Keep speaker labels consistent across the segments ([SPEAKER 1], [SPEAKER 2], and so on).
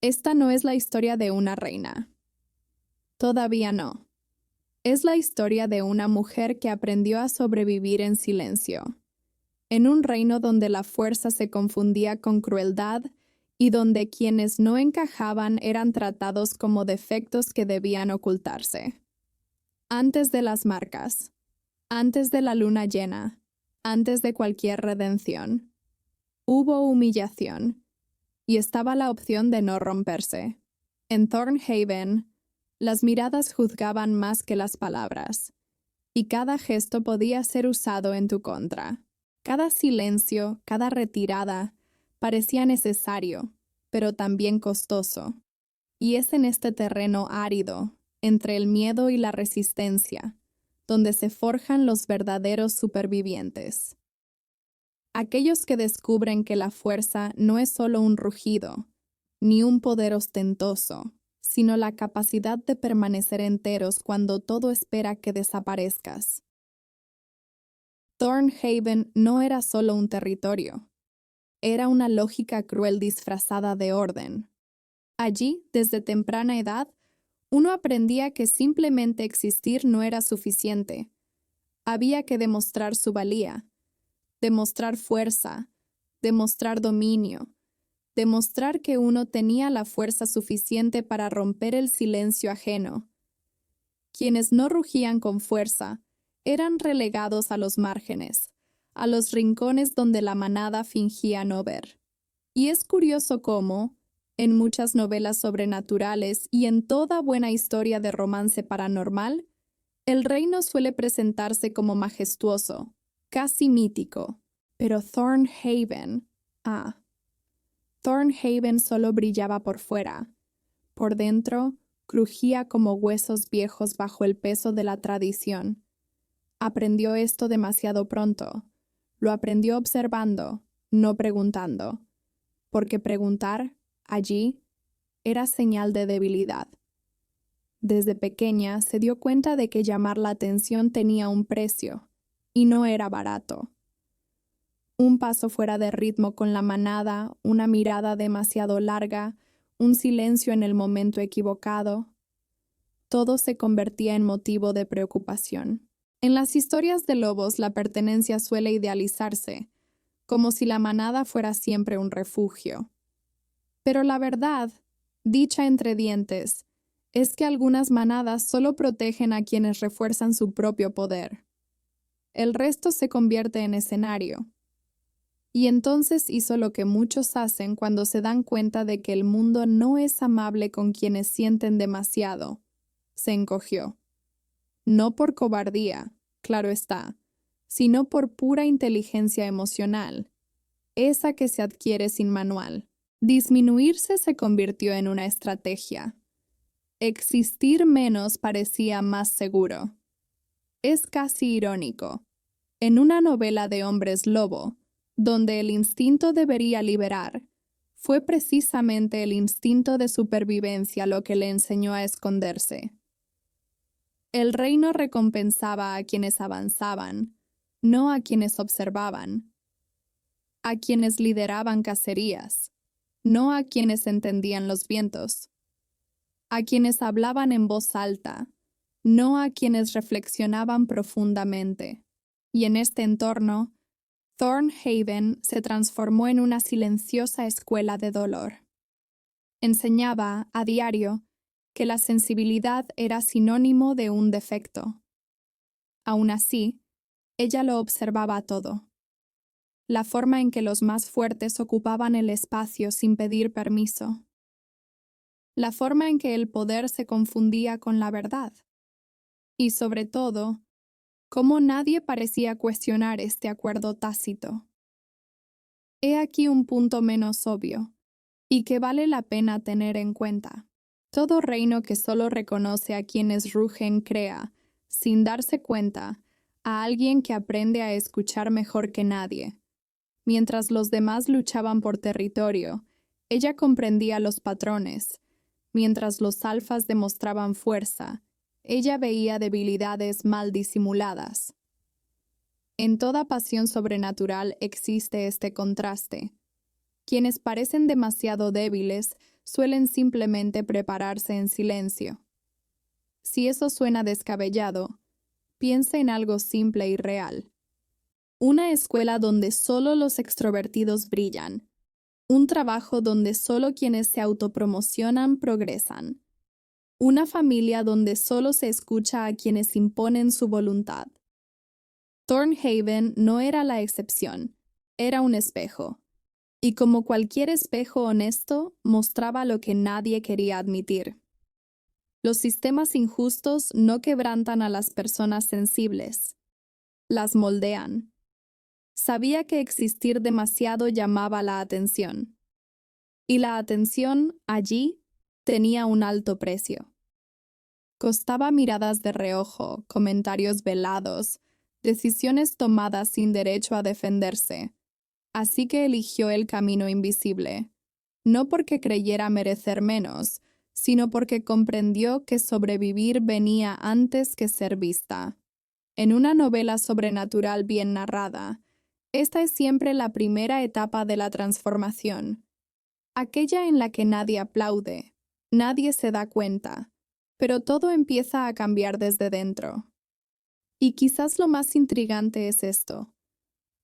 [SPEAKER 1] Esta no es la historia de una reina. Todavía no. Es la historia de una mujer que aprendió a sobrevivir en silencio, en un reino donde la fuerza se confundía con crueldad y donde quienes no encajaban eran tratados como defectos que debían ocultarse. Antes de las marcas, antes de la luna llena, antes de cualquier redención, hubo humillación, y estaba la opción de no romperse. En Thornhaven, las miradas juzgaban más que las palabras, y cada gesto podía ser usado en tu contra. Cada silencio, cada retirada, parecía necesario, pero también costoso. Y es en este terreno árido, entre el miedo y la resistencia, donde se forjan los verdaderos supervivientes. Aquellos que descubren que la fuerza no es solo un rugido, ni un poder ostentoso, sino la capacidad de permanecer enteros cuando todo espera que desaparezcas. Thornhaven no era solo un territorio, era una lógica cruel disfrazada de orden. Allí, desde temprana edad, uno aprendía que simplemente existir no era suficiente. Había que demostrar su valía, demostrar fuerza, demostrar dominio, demostrar que uno tenía la fuerza suficiente para romper el silencio ajeno. Quienes no rugían con fuerza eran relegados a los márgenes, a los rincones donde la manada fingía no ver. Y es curioso cómo, en muchas novelas sobrenaturales y en toda buena historia de romance paranormal, el reino suele presentarse como majestuoso, casi mítico. Pero Thornhaven solo brillaba por fuera. Por dentro, crujía como huesos viejos bajo el peso de la tradición. Aprendió esto demasiado pronto. Lo aprendió observando, no preguntando. Porque preguntar, allí, era señal de debilidad. Desde pequeña se dio cuenta de que llamar la atención tenía un precio, y no era barato. Un paso fuera de ritmo con la manada, una mirada demasiado larga, un silencio en el momento equivocado. Todo se convertía en motivo de preocupación. En las historias de lobos la pertenencia suele idealizarse, como si la manada fuera siempre un refugio. Pero la verdad, dicha entre dientes, es que algunas manadas solo protegen a quienes refuerzan su propio poder. El resto se convierte en escenario. Y entonces hizo lo que muchos hacen cuando se dan cuenta de que el mundo no es amable con quienes sienten demasiado. Se encogió. No por cobardía, claro está, sino por pura inteligencia emocional, esa que se adquiere sin manual. Disminuirse se convirtió en una estrategia. Existir menos parecía más seguro. Es casi irónico. En una novela de hombres lobo, donde el instinto debería liberar, fue precisamente el instinto de supervivencia lo que le enseñó a esconderse. El reino recompensaba a quienes avanzaban, no a quienes observaban, a quienes lideraban cacerías, no a quienes entendían los vientos, a quienes hablaban en voz alta, no a quienes reflexionaban profundamente. Y en este entorno, Thornhaven se transformó en una silenciosa escuela de dolor. Enseñaba, a diario, que la sensibilidad era sinónimo de un defecto. Aún así, ella lo observaba todo. La forma en que los más fuertes ocupaban el espacio sin pedir permiso. La forma en que el poder se confundía con la verdad. Y sobre todo, cómo nadie parecía cuestionar este acuerdo tácito. He aquí un punto menos obvio, y que vale la pena tener en cuenta. Todo reino que solo reconoce a quienes rugen crea, sin darse cuenta, a alguien que aprende a escuchar mejor que nadie. Mientras los demás luchaban por territorio, ella comprendía los patrones. Mientras los alfas demostraban fuerza, ella veía debilidades mal disimuladas. En toda pasión sobrenatural existe este contraste. Quienes parecen demasiado débiles suelen simplemente prepararse en silencio. Si eso suena descabellado, piensa en algo simple y real. Una escuela donde solo los extrovertidos brillan. Un trabajo donde solo quienes se autopromocionan progresan. Una familia donde solo se escucha a quienes imponen su voluntad. Thornhaven no era la excepción, era un espejo. Y como cualquier espejo honesto, mostraba lo que nadie quería admitir. Los sistemas injustos no quebrantan a las personas sensibles, las moldean. Sabía que existir demasiado llamaba la atención. Y la atención, allí, tenía un alto precio. Costaba miradas de reojo, comentarios velados, decisiones tomadas sin derecho a defenderse. Así que eligió el camino invisible, no porque creyera merecer menos, sino porque comprendió que sobrevivir venía antes que ser vista. En una novela sobrenatural bien narrada, esta es siempre la primera etapa de la transformación, aquella en la que nadie aplaude, nadie se da cuenta, pero todo empieza a cambiar desde dentro. Y quizás lo más intrigante es esto.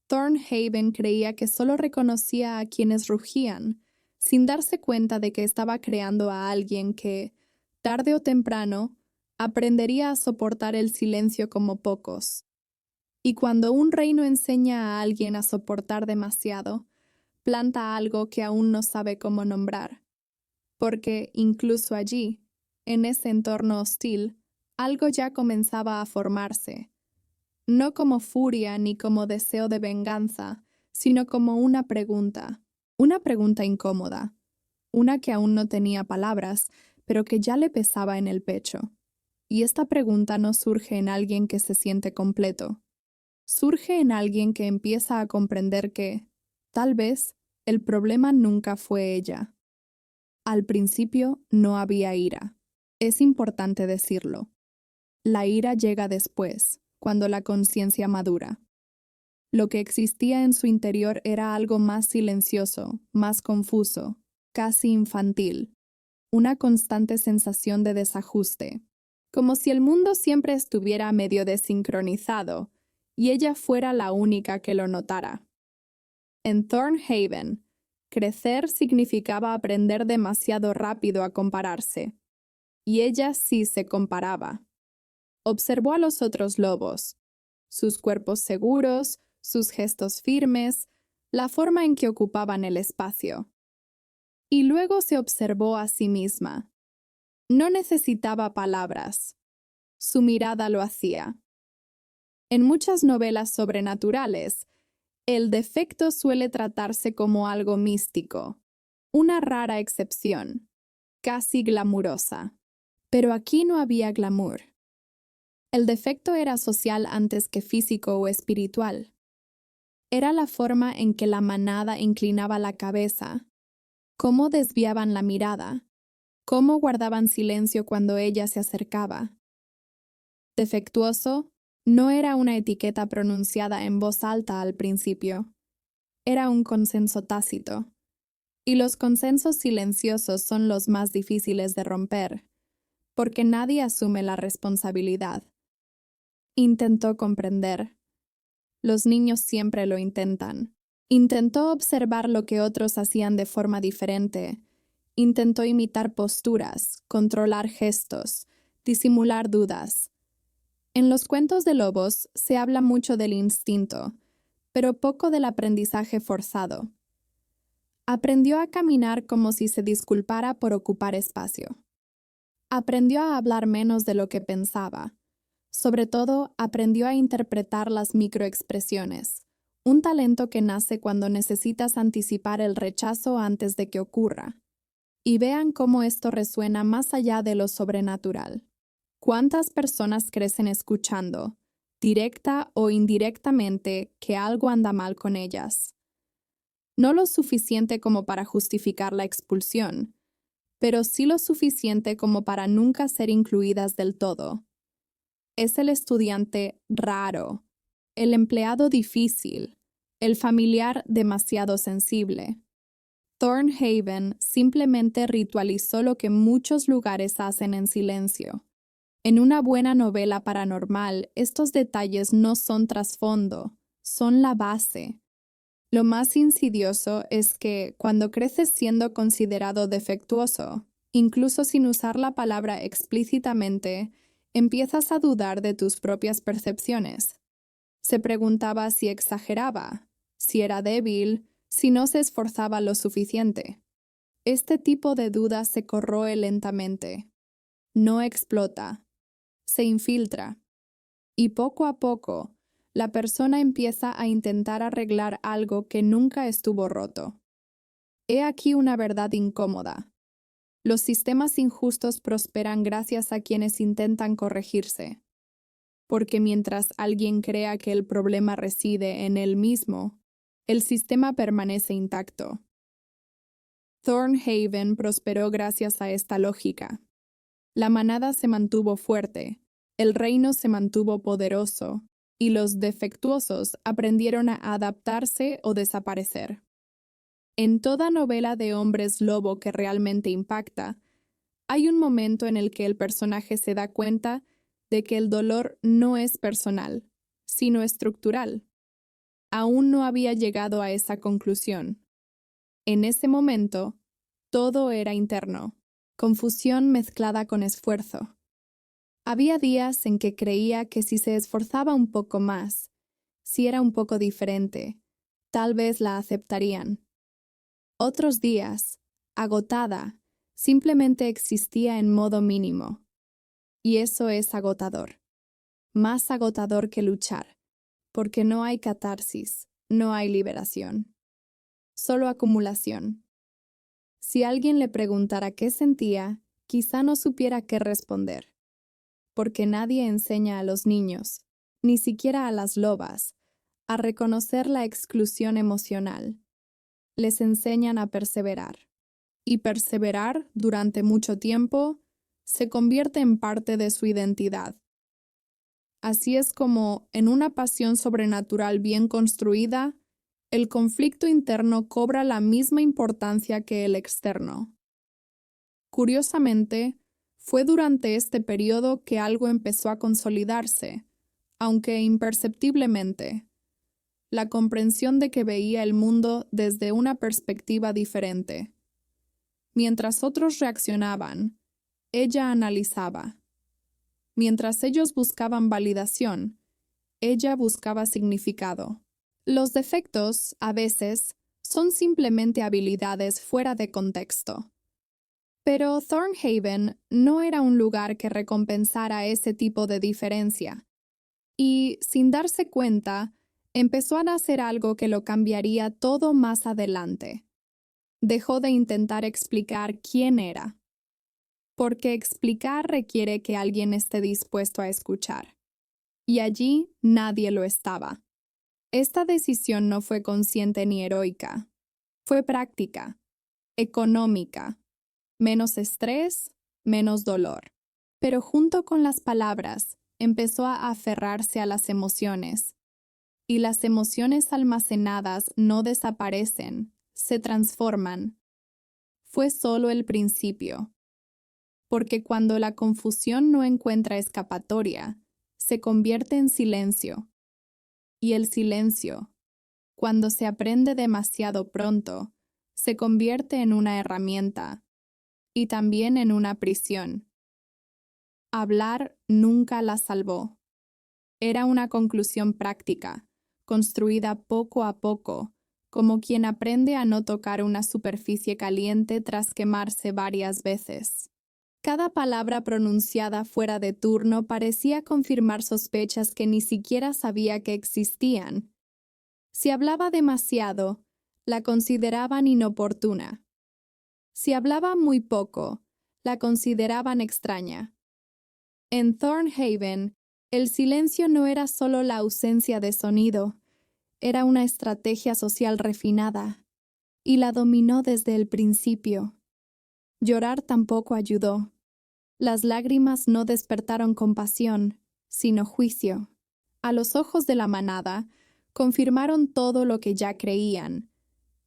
[SPEAKER 1] Thornhaven creía que solo reconocía a quienes rugían, sin darse cuenta de que estaba creando a alguien que, tarde o temprano, aprendería a soportar el silencio como pocos. Y cuando un reino enseña a alguien a soportar demasiado, planta algo que aún no sabe cómo nombrar. Porque incluso allí, en ese entorno hostil, algo ya comenzaba a formarse. No como furia ni como deseo de venganza, sino como una pregunta incómoda, una que aún no tenía palabras, pero que ya le pesaba en el pecho. Y esta pregunta no surge en alguien que se siente completo. Surge en alguien que empieza a comprender que, tal vez, el problema nunca fue ella. Al principio no había ira. Es importante decirlo. La ira llega después, cuando la conciencia madura. Lo que existía en su interior era algo más silencioso, más confuso, casi infantil, una constante sensación de desajuste, como si el mundo siempre estuviera medio desincronizado y ella fuera la única que lo notara. En Thornhaven, crecer significaba aprender demasiado rápido a compararse, y ella sí se comparaba. Observó a los otros lobos, sus cuerpos seguros, sus gestos firmes, la forma en que ocupaban el espacio. Y luego se observó a sí misma. No necesitaba palabras. Su mirada lo hacía. En muchas novelas sobrenaturales, el defecto suele tratarse como algo místico, una rara excepción, casi glamurosa. Pero aquí no había glamour. El defecto era social antes que físico o espiritual. Era la forma en que la manada inclinaba la cabeza, cómo desviaban la mirada, cómo guardaban silencio cuando ella se acercaba. Defectuoso no era una etiqueta pronunciada en voz alta al principio. Era un consenso tácito. Y los consensos silenciosos son los más difíciles de romper, porque nadie asume la responsabilidad. Intentó comprender. Los niños siempre lo intentan. Intentó observar lo que otros hacían de forma diferente. Intentó imitar posturas, controlar gestos, disimular dudas. En los cuentos de lobos se habla mucho del instinto, pero poco del aprendizaje forzado. Aprendió a caminar como si se disculpara por ocupar espacio. Aprendió a hablar menos de lo que pensaba. Sobre todo, aprendió a interpretar las microexpresiones, un talento que nace cuando necesitas anticipar el rechazo antes de que ocurra. Y vean cómo esto resuena más allá de lo sobrenatural. ¿Cuántas personas crecen escuchando, directa o indirectamente, que algo anda mal con ellas? No lo suficiente como para justificar la expulsión, pero sí lo suficiente como para nunca ser incluidas del todo. Es el estudiante raro, el empleado difícil, el familiar demasiado sensible. Thornhaven simplemente ritualizó lo que muchos lugares hacen en silencio. En una buena novela paranormal, estos detalles no son trasfondo, son la base. Lo más insidioso es que, cuando creces siendo considerado defectuoso, incluso sin usar la palabra explícitamente, empiezas a dudar de tus propias percepciones. Se preguntaba si exageraba, si era débil, si no se esforzaba lo suficiente. Este tipo de duda se corroe lentamente. No explota, se infiltra. Y poco a poco, la persona empieza a intentar arreglar algo que nunca estuvo roto. He aquí una verdad incómoda. Los sistemas injustos prosperan gracias a quienes intentan corregirse. Porque mientras alguien crea que el problema reside en él mismo, el sistema permanece intacto. Thornhaven prosperó gracias a esta lógica. La manada se mantuvo fuerte, el reino se mantuvo poderoso, y los defectuosos aprendieron a adaptarse o desaparecer. En toda novela de hombres lobo que realmente impacta, hay un momento en el que el personaje se da cuenta de que el dolor no es personal, sino estructural. Aún no había llegado a esa conclusión. En ese momento, todo era interno, confusión mezclada con esfuerzo. Había días en que creía que si se esforzaba un poco más, si era un poco diferente, tal vez la aceptarían. Otros días, agotada, simplemente existía en modo mínimo. Y eso es agotador. Más agotador que luchar, porque no hay catarsis, no hay liberación. Solo acumulación. Si alguien le preguntara qué sentía, quizá no supiera qué responder. Porque nadie enseña a los niños, ni siquiera a las lobas, a reconocer la exclusión emocional. Les enseñan a perseverar. Y perseverar durante mucho tiempo se convierte en parte de su identidad. Así es como, en una pasión sobrenatural bien construida, el conflicto interno cobra la misma importancia que el externo. Curiosamente, fue durante este periodo que algo empezó a consolidarse, aunque imperceptiblemente. La comprensión de que veía el mundo desde una perspectiva diferente. Mientras otros reaccionaban, ella analizaba. Mientras ellos buscaban validación, ella buscaba significado. Los defectos, a veces, son simplemente habilidades fuera de contexto. Pero Thornhaven no era un lugar que recompensara ese tipo de diferencia. Y, sin darse cuenta, empezó a hacer algo que lo cambiaría todo más adelante. Dejó de intentar explicar quién era. Porque explicar requiere que alguien esté dispuesto a escuchar. Y allí nadie lo estaba. Esta decisión no fue consciente ni heroica. Fue práctica, económica. Menos estrés, menos dolor. Pero junto con las palabras, empezó a aferrarse a las emociones. Y las emociones almacenadas no desaparecen, se transforman. Fue solo el principio. Porque cuando la confusión no encuentra escapatoria, se convierte en silencio. Y el silencio, cuando se aprende demasiado pronto, se convierte en una herramienta y también en una prisión. Hablar nunca la salvó. Era una conclusión práctica, construida poco a poco, como quien aprende a no tocar una superficie caliente tras quemarse varias veces. Cada palabra pronunciada fuera de turno parecía confirmar sospechas que ni siquiera sabía que existían. Si hablaba demasiado, la consideraban inoportuna. Si hablaba muy poco, la consideraban extraña. En Thornhaven, el silencio no era solo la ausencia de sonido, era una estrategia social refinada, y la dominó desde el principio. Llorar tampoco ayudó. Las lágrimas no despertaron compasión, sino juicio. A los ojos de la manada, confirmaron todo lo que ya creían: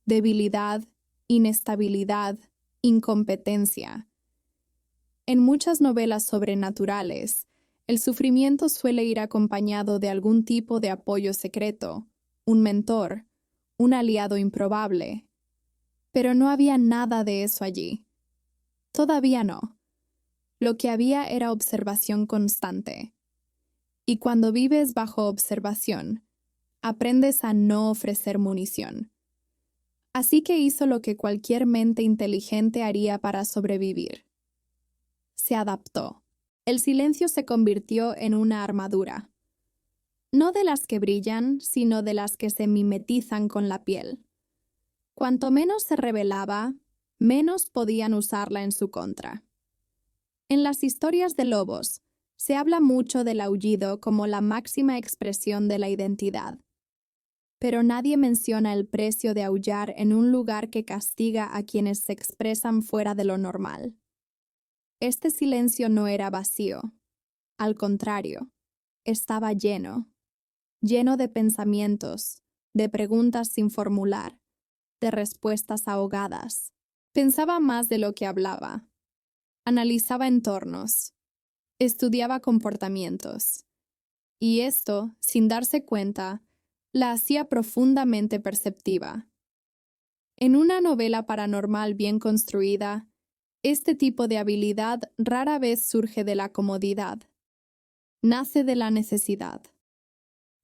[SPEAKER 1] debilidad, inestabilidad, incompetencia. En muchas novelas sobrenaturales, el sufrimiento suele ir acompañado de algún tipo de apoyo secreto, un mentor, un aliado improbable. Pero no había nada de eso allí. Todavía no. Lo que había era observación constante. Y cuando vives bajo observación, aprendes a no ofrecer munición. Así que hizo lo que cualquier mente inteligente haría para sobrevivir. Se adaptó. El silencio se convirtió en una armadura. No de las que brillan, sino de las que se mimetizan con la piel. Cuanto menos se revelaba, menos podían usarla en su contra. En las historias de lobos, se habla mucho del aullido como la máxima expresión de la identidad. Pero nadie menciona el precio de aullar en un lugar que castiga a quienes se expresan fuera de lo normal. Este silencio no era vacío. Al contrario, estaba lleno de pensamientos, de preguntas sin formular, de respuestas ahogadas. Pensaba más de lo que hablaba. Analizaba entornos. Estudiaba comportamientos. Y esto, sin darse cuenta, la hacía profundamente perceptiva. En una novela paranormal bien construida, este tipo de habilidad rara vez surge de la comodidad. Nace de la necesidad.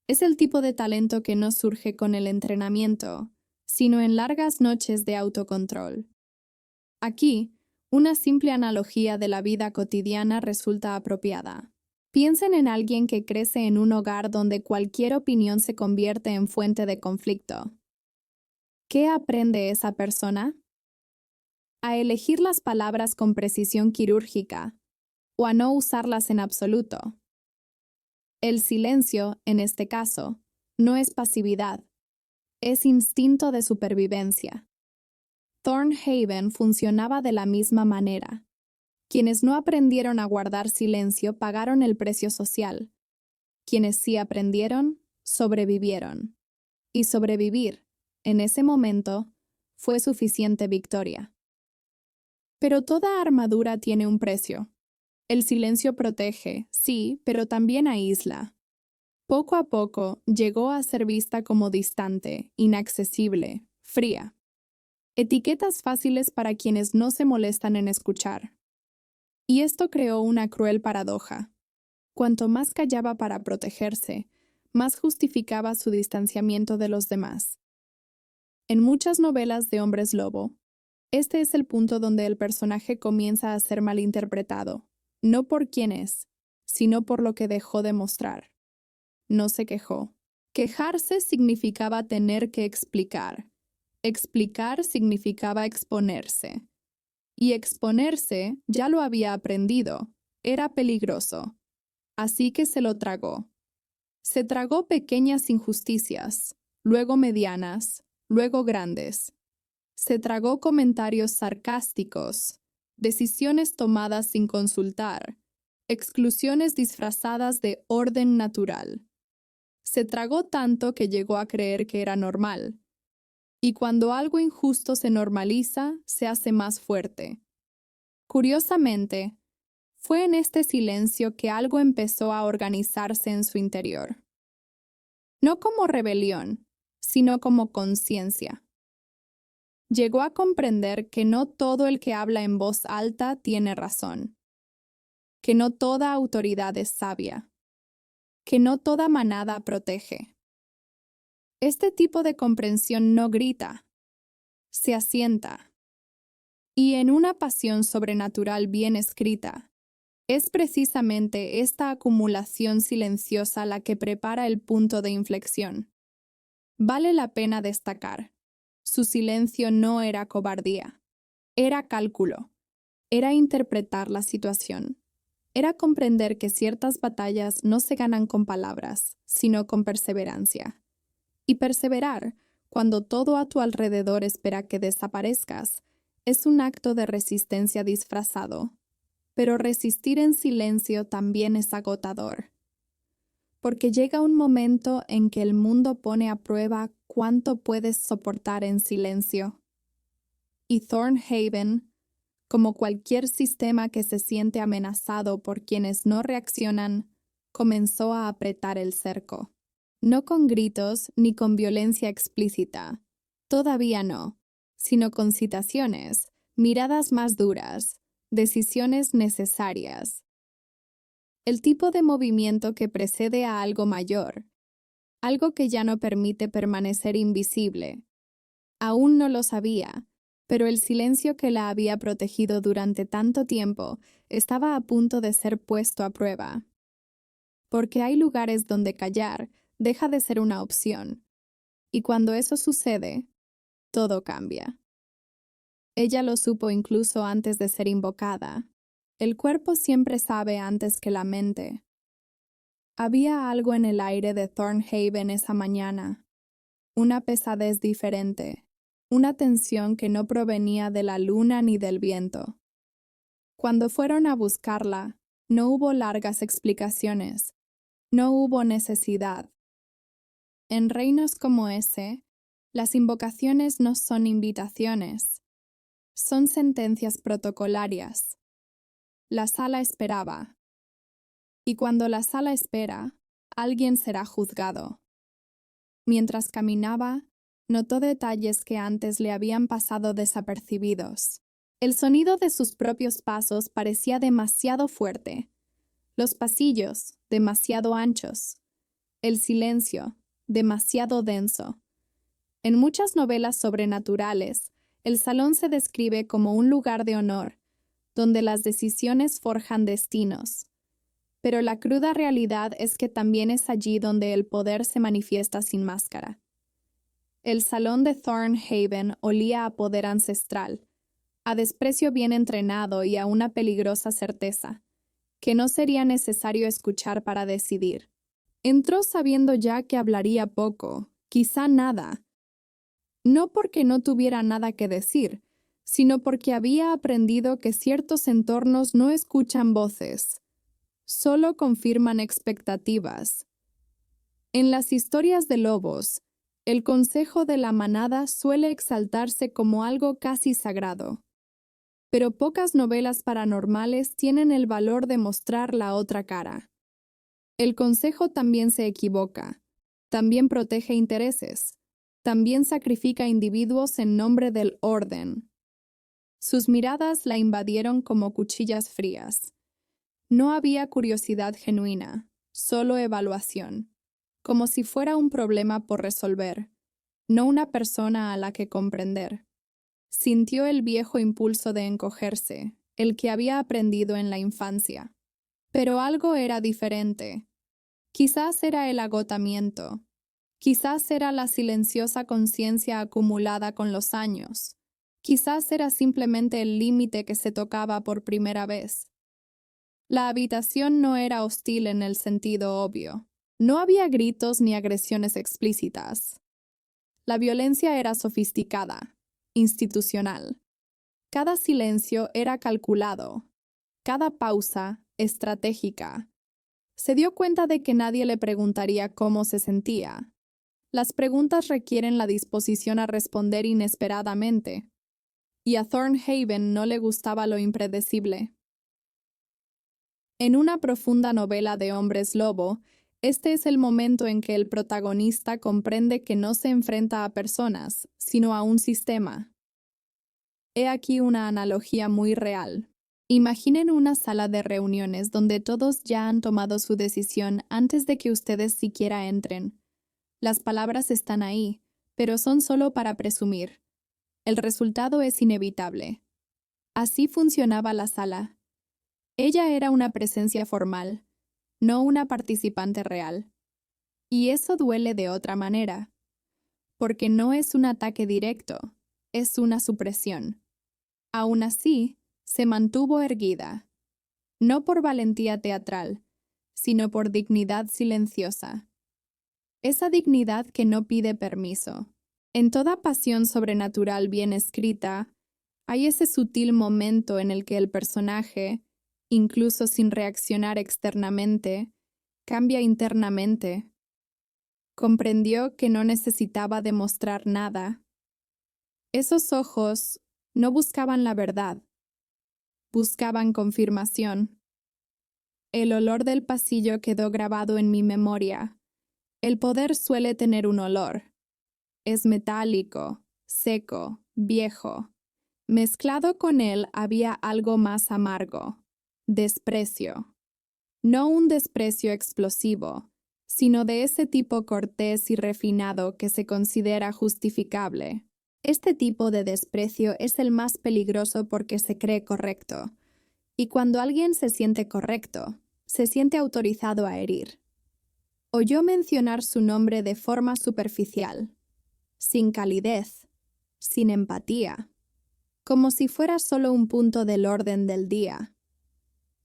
[SPEAKER 1] Es el tipo de talento que no surge con el entrenamiento, sino en largas noches de autocontrol. Aquí, una simple analogía de la vida cotidiana resulta apropiada. Piensen en alguien que crece en un hogar donde cualquier opinión se convierte en fuente de conflicto. ¿Qué aprende esa persona? A elegir las palabras con precisión quirúrgica o a no usarlas en absoluto. El silencio, en este caso, no es pasividad, es instinto de supervivencia. Thornhaven funcionaba de la misma manera. Quienes no aprendieron a guardar silencio pagaron el precio social. Quienes sí aprendieron, sobrevivieron. Y sobrevivir, en ese momento, fue suficiente victoria. Pero toda armadura tiene un precio. El silencio protege, sí, pero también aísla. Poco a poco llegó a ser vista como distante, inaccesible, fría. Etiquetas fáciles para quienes no se molestan en escuchar. Y esto creó una cruel paradoja. Cuanto más callaba para protegerse, más justificaba su distanciamiento de los demás. En muchas novelas de hombres lobo, este es el punto donde el personaje comienza a ser malinterpretado, no por quién es, sino por lo que dejó de mostrar. No se quejó. Quejarse significaba tener que explicar. Explicar significaba exponerse. Y exponerse ya lo había aprendido. Era peligroso. Así que se lo tragó. Se tragó pequeñas injusticias, luego medianas, luego grandes. Se tragó comentarios sarcásticos, decisiones tomadas sin consultar, exclusiones disfrazadas de orden natural. Se tragó tanto que llegó a creer que era normal. Y cuando algo injusto se normaliza, se hace más fuerte. Curiosamente, fue en este silencio que algo empezó a organizarse en su interior. No como rebelión, sino como conciencia. Llegó a comprender que no todo el que habla en voz alta tiene razón, que no toda autoridad es sabia, que no toda manada protege. Este tipo de comprensión no grita, se asienta. Y en una pasión sobrenatural bien escrita, es precisamente esta acumulación silenciosa la que prepara el punto de inflexión. Vale la pena destacar, su silencio no era cobardía, era cálculo, era interpretar la situación, era comprender que ciertas batallas no se ganan con palabras, sino con perseverancia. Y perseverar, cuando todo a tu alrededor espera que desaparezcas, es un acto de resistencia disfrazado. Pero resistir en silencio también es agotador. Porque llega un momento en que el mundo pone a prueba cuánto puedes soportar en silencio. Y Thornhaven, como cualquier sistema que se siente amenazado por quienes no reaccionan, comenzó a apretar el cerco. No con gritos ni con violencia explícita, todavía no, sino con citaciones, miradas más duras, decisiones necesarias. El tipo de movimiento que precede a algo mayor, algo que ya no permite permanecer invisible. Aún no lo sabía, pero el silencio que la había protegido durante tanto tiempo estaba a punto de ser puesto a prueba. Porque hay lugares donde callar deja de ser una opción, y cuando eso sucede, todo cambia. Ella lo supo incluso antes de ser invocada. El cuerpo siempre sabe antes que la mente. Había algo en el aire de Thornhaven esa mañana, una pesadez diferente, una tensión que no provenía de la luna ni del viento. Cuando fueron a buscarla, no hubo largas explicaciones, no hubo necesidad. En reinos como ese, las invocaciones no son invitaciones, son sentencias protocolarias. La sala esperaba. Y cuando la sala espera, alguien será juzgado. Mientras caminaba, notó detalles que antes le habían pasado desapercibidos. El sonido de sus propios pasos parecía demasiado fuerte. Los pasillos, demasiado anchos. El silencio, demasiado denso. En muchas novelas sobrenaturales, el salón se describe como un lugar de honor, donde las decisiones forjan destinos. Pero la cruda realidad es que también es allí donde el poder se manifiesta sin máscara. El salón de Thornhaven olía a poder ancestral, a desprecio bien entrenado y a una peligrosa certeza, que no sería necesario escuchar para decidir. Entró sabiendo ya que hablaría poco, quizá nada. No porque no tuviera nada que decir, sino porque había aprendido que ciertos entornos no escuchan voces, solo confirman expectativas. En las historias de lobos, el consejo de la manada suele exaltarse como algo casi sagrado, pero pocas novelas paranormales tienen el valor de mostrar la otra cara. El consejo también se equivoca, también protege intereses, también sacrifica individuos en nombre del orden. Sus miradas la invadieron como cuchillas frías. No había curiosidad genuina, solo evaluación, como si fuera un problema por resolver, no una persona a la que comprender. Sintió el viejo impulso de encogerse, el que había aprendido en la infancia. Pero algo era diferente. Quizás era el agotamiento, quizás era la silenciosa conciencia acumulada con los años, quizás era simplemente el límite que se tocaba por primera vez. La habitación no era hostil en el sentido obvio. No había gritos ni agresiones explícitas. La violencia era sofisticada, institucional. Cada silencio era calculado, cada pausa estratégica. Se dio cuenta de que nadie le preguntaría cómo se sentía. Las preguntas requieren la disposición a responder inesperadamente, y a Thornhaven no le gustaba lo impredecible. En una profunda novela de hombres lobo, este es el momento en que el protagonista comprende que no se enfrenta a personas, sino a un sistema. He aquí una analogía muy real. Imaginen una sala de reuniones donde todos ya han tomado su decisión antes de que ustedes siquiera entren. Las palabras están ahí, pero son solo para presumir. El resultado es inevitable. Así funcionaba la sala. Ella era una presencia formal, no una participante real. Y eso duele de otra manera, porque no es un ataque directo, es una supresión. Aún así, se mantuvo erguida, no por valentía teatral, sino por dignidad silenciosa. Esa dignidad que no pide permiso. En toda pasión sobrenatural bien escrita, hay ese sutil momento en el que el personaje, incluso sin reaccionar externamente, cambia internamente. Comprendió que no necesitaba demostrar nada. Esos ojos, No buscaban la verdad, buscaban confirmación. El olor del pasillo quedó grabado en mi memoria. El poder suele tener un olor. Es metálico, seco, viejo. Mezclado con él había algo más amargo: desprecio. No un desprecio explosivo, sino de ese tipo cortés y refinado que se considera justificable. Este tipo de desprecio es el más peligroso porque se cree correcto. Y cuando alguien se siente correcto, se siente autorizado a herir. Oyó mencionar su nombre de forma superficial, sin calidez, sin empatía, como si fuera solo un punto del orden del día.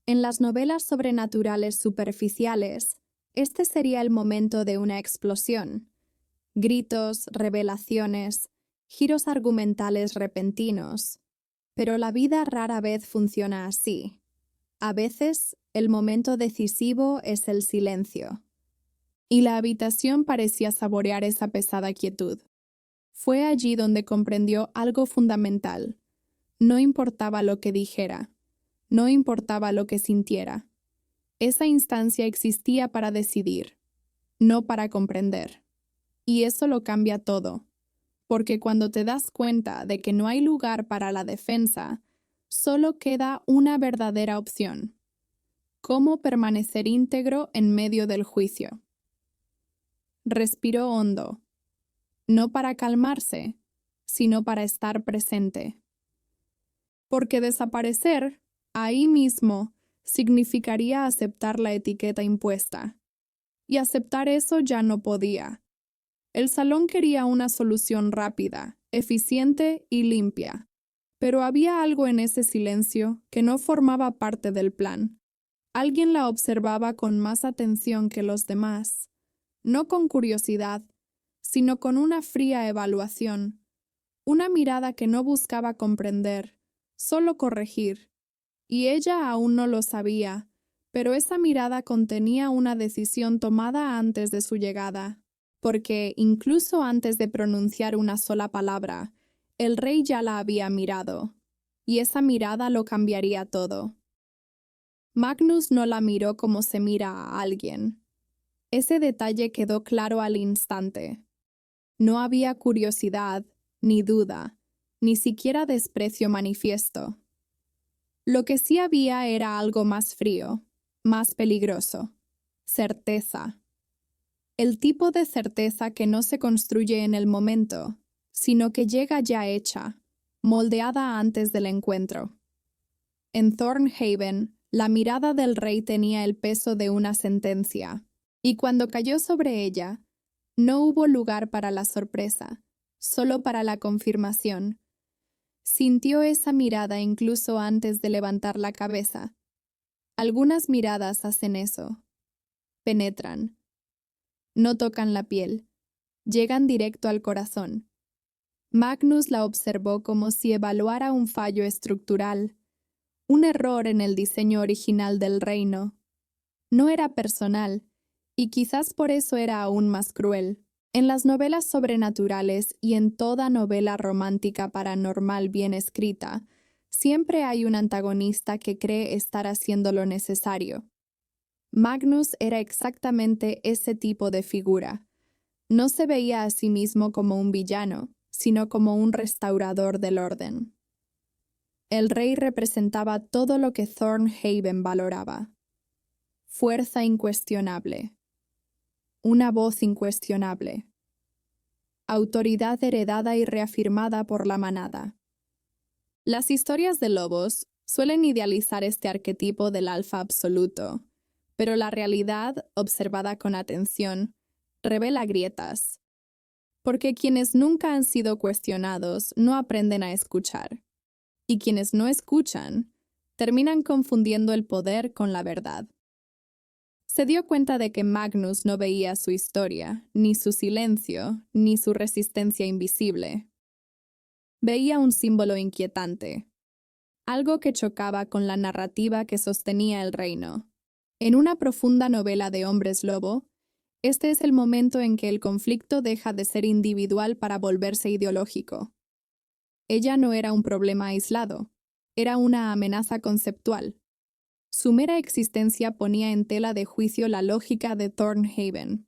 [SPEAKER 1] En las novelas sobrenaturales superficiales, este sería el momento de una explosión. Gritos, revelaciones, giros argumentales repentinos. Pero la vida rara vez funciona así. A veces, el momento decisivo es el silencio. Y la habitación parecía saborear esa pesada quietud. Fue allí donde comprendió algo fundamental. No importaba lo que dijera, no importaba lo que sintiera. Esa instancia existía para decidir, no para comprender. Y eso lo cambia todo, porque cuando te das cuenta de que no hay lugar para la defensa, solo queda una verdadera opción: cómo permanecer íntegro en medio del juicio. Respiró hondo, no para calmarse, sino para estar presente. Porque desaparecer, ahí mismo, significaría aceptar la etiqueta impuesta. Y aceptar eso ya no podía. El salón quería una solución rápida, eficiente y limpia. Pero había algo en ese silencio que no formaba parte del plan. Alguien la observaba con más atención que los demás. No con curiosidad, sino con una fría evaluación. Una mirada que no buscaba comprender, solo corregir. Y ella aún no lo sabía, pero esa mirada contenía una decisión tomada antes de su llegada, porque incluso antes de pronunciar una sola palabra, el rey ya la había mirado, y esa mirada lo cambiaría todo. Magnus no la miró como se mira a alguien. Ese detalle quedó claro al instante. No había curiosidad, ni duda, ni siquiera desprecio manifiesto. Lo que sí había era algo más frío, más peligroso: certeza. El tipo de certeza que no se construye en el momento, sino que llega ya hecha, moldeada antes del encuentro. En Thornhaven, la mirada del rey tenía el peso de una sentencia, y cuando cayó sobre ella, no hubo lugar para la sorpresa, solo para la confirmación. Sintió esa mirada incluso antes de levantar la cabeza. Algunas miradas hacen eso. Penetran. No tocan la piel. Llegan directo al corazón. Magnus la observó como si evaluara un fallo estructural, un error en el diseño original del reino. No era personal, y quizás por eso era aún más cruel. En las novelas sobrenaturales y en toda novela romántica paranormal bien escrita, siempre hay un antagonista que cree estar haciendo lo necesario. Magnus era exactamente ese tipo de figura. No se veía a sí mismo como un villano, sino como un restaurador del orden. El rey representaba todo lo que Thornhaven valoraba. Fuerza incuestionable. Una voz incuestionable. Autoridad heredada y reafirmada por la manada. Las historias de lobos suelen idealizar este arquetipo del alfa absoluto, pero la realidad, observada con atención, revela grietas. Porque quienes nunca han sido cuestionados no aprenden a escuchar, y quienes no escuchan terminan confundiendo el poder con la verdad. Se dio cuenta de que Magnus no veía su historia, ni su silencio, ni su resistencia invisible. Veía un símbolo inquietante, algo que chocaba con la narrativa que sostenía el reino. En una profunda novela de hombres lobo, este es el momento en que el conflicto deja de ser individual para volverse ideológico. Ella no era un problema aislado, era una amenaza conceptual. Su mera existencia ponía en tela de juicio la lógica de Thornhaven.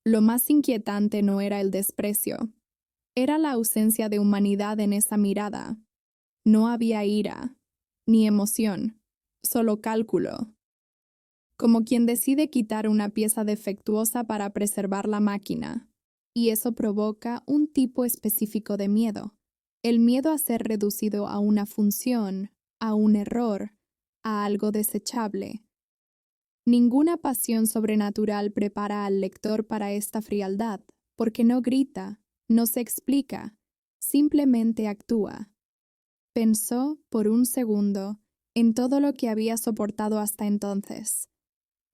[SPEAKER 1] Lo más inquietante no era el desprecio, era la ausencia de humanidad en esa mirada. No había ira, ni emoción, solo cálculo. Como quien decide quitar una pieza defectuosa para preservar la máquina, y eso provoca un tipo específico de miedo, el miedo a ser reducido a una función, a un error, a algo desechable. Ninguna pasión sobrenatural prepara al lector para esta frialdad, porque no grita, no se explica, simplemente actúa. Pensó, por un segundo, en todo lo que había soportado hasta entonces,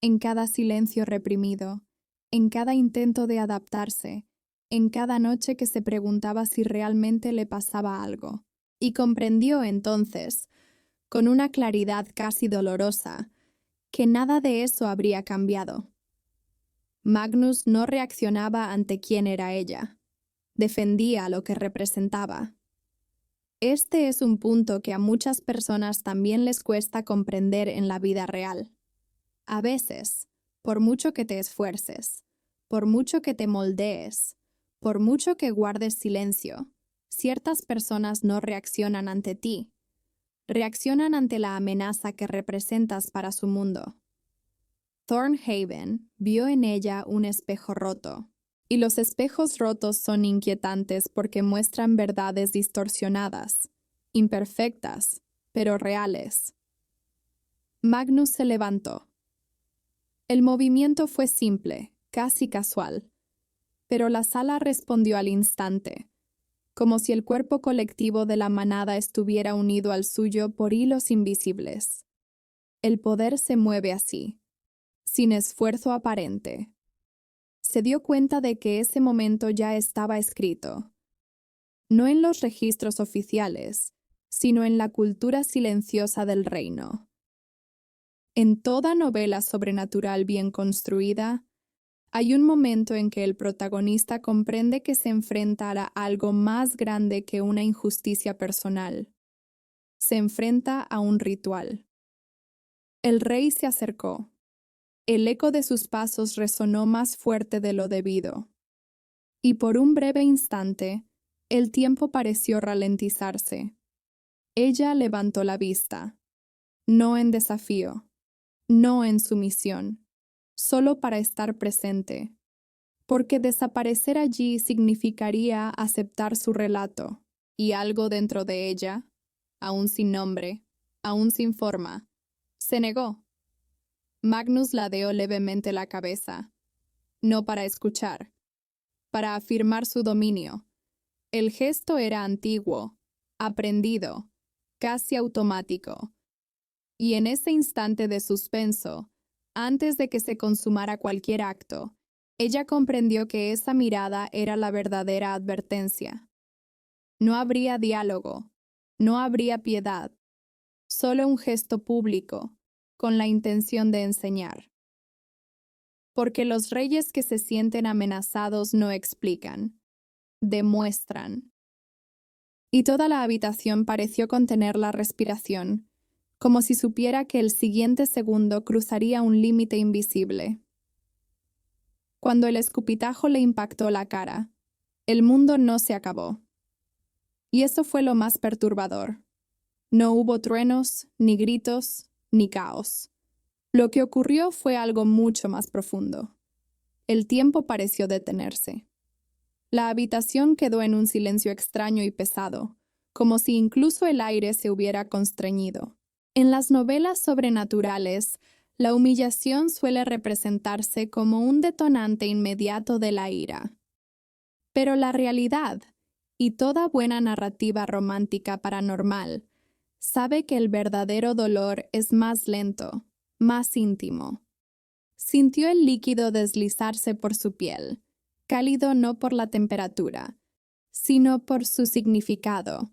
[SPEAKER 1] en cada silencio reprimido, en cada intento de adaptarse, en cada noche que se preguntaba si realmente le pasaba algo, y comprendió entonces, con una claridad casi dolorosa, que nada de eso habría cambiado. Magnus no reaccionaba ante quién era ella, defendía lo que representaba. Este es un punto que a muchas personas también les cuesta comprender en la vida real. A veces, por mucho que te esfuerces, por mucho que te moldees, por mucho que guardes silencio, ciertas personas no reaccionan ante ti. Reaccionan ante la amenaza que representas para su mundo. Thornhaven vio en ella un espejo roto, y los espejos rotos son inquietantes porque muestran verdades distorsionadas, imperfectas, pero reales. Magnus se levantó. El movimiento fue simple, casi casual, pero la sala respondió al instante, como si el cuerpo colectivo de la manada estuviera unido al suyo por hilos invisibles. El poder se mueve así, sin esfuerzo aparente. Se dio cuenta de que ese momento ya estaba escrito, no en los registros oficiales, sino en la cultura silenciosa del reino. En toda novela sobrenatural bien construida, hay un momento en que el protagonista comprende que se enfrenta a algo más grande que una injusticia personal. Se enfrenta a un ritual. El rey se acercó. El eco de sus pasos resonó más fuerte de lo debido. Y por un breve instante, el tiempo pareció ralentizarse. Ella levantó la vista, no en desafío, no en sumisión, solo para estar presente, porque desaparecer allí significaría aceptar su relato, y algo dentro de ella, aún sin nombre, aún sin forma, se negó. Magnus ladeó levemente la cabeza, no para escuchar, para afirmar su dominio. El gesto era antiguo, aprendido, casi automático, y en ese instante de suspenso, antes de que se consumara cualquier acto, ella comprendió que esa mirada era la verdadera advertencia. No habría diálogo, no habría piedad, solo un gesto público, con la intención de enseñar. Porque los reyes que se sienten amenazados no explican, demuestran. Y toda la habitación pareció contener la respiración, como si supiera que el siguiente segundo cruzaría un límite invisible. Cuando el escupitajo le impactó la cara, el mundo no se acabó. Y eso fue lo más perturbador. No hubo truenos, ni gritos, ni caos. Lo que ocurrió fue algo mucho más profundo. El tiempo pareció detenerse. La habitación quedó en un silencio extraño y pesado, como si incluso el aire se hubiera constreñido. En las novelas sobrenaturales, la humillación suele representarse como un detonante inmediato de la ira. Pero la realidad, y toda buena narrativa romántica paranormal, sabe que el verdadero dolor es más lento, más íntimo. Sintió el líquido deslizarse por su piel, cálido no por la temperatura, sino por su significado.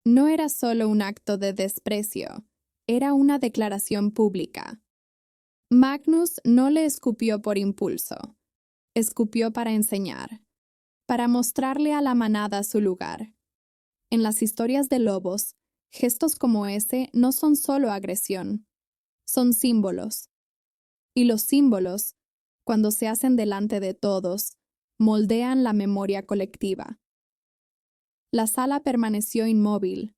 [SPEAKER 1] No era solo un acto de desprecio, era una declaración pública. Magnus no le escupió por impulso, escupió para enseñar, para mostrarle a la manada su lugar, En las historias de lobos, gestos como ese no son solo agresión, son símbolos. Y los símbolos, cuando se hacen delante de todos, moldean la memoria colectiva. La sala permaneció inmóvil.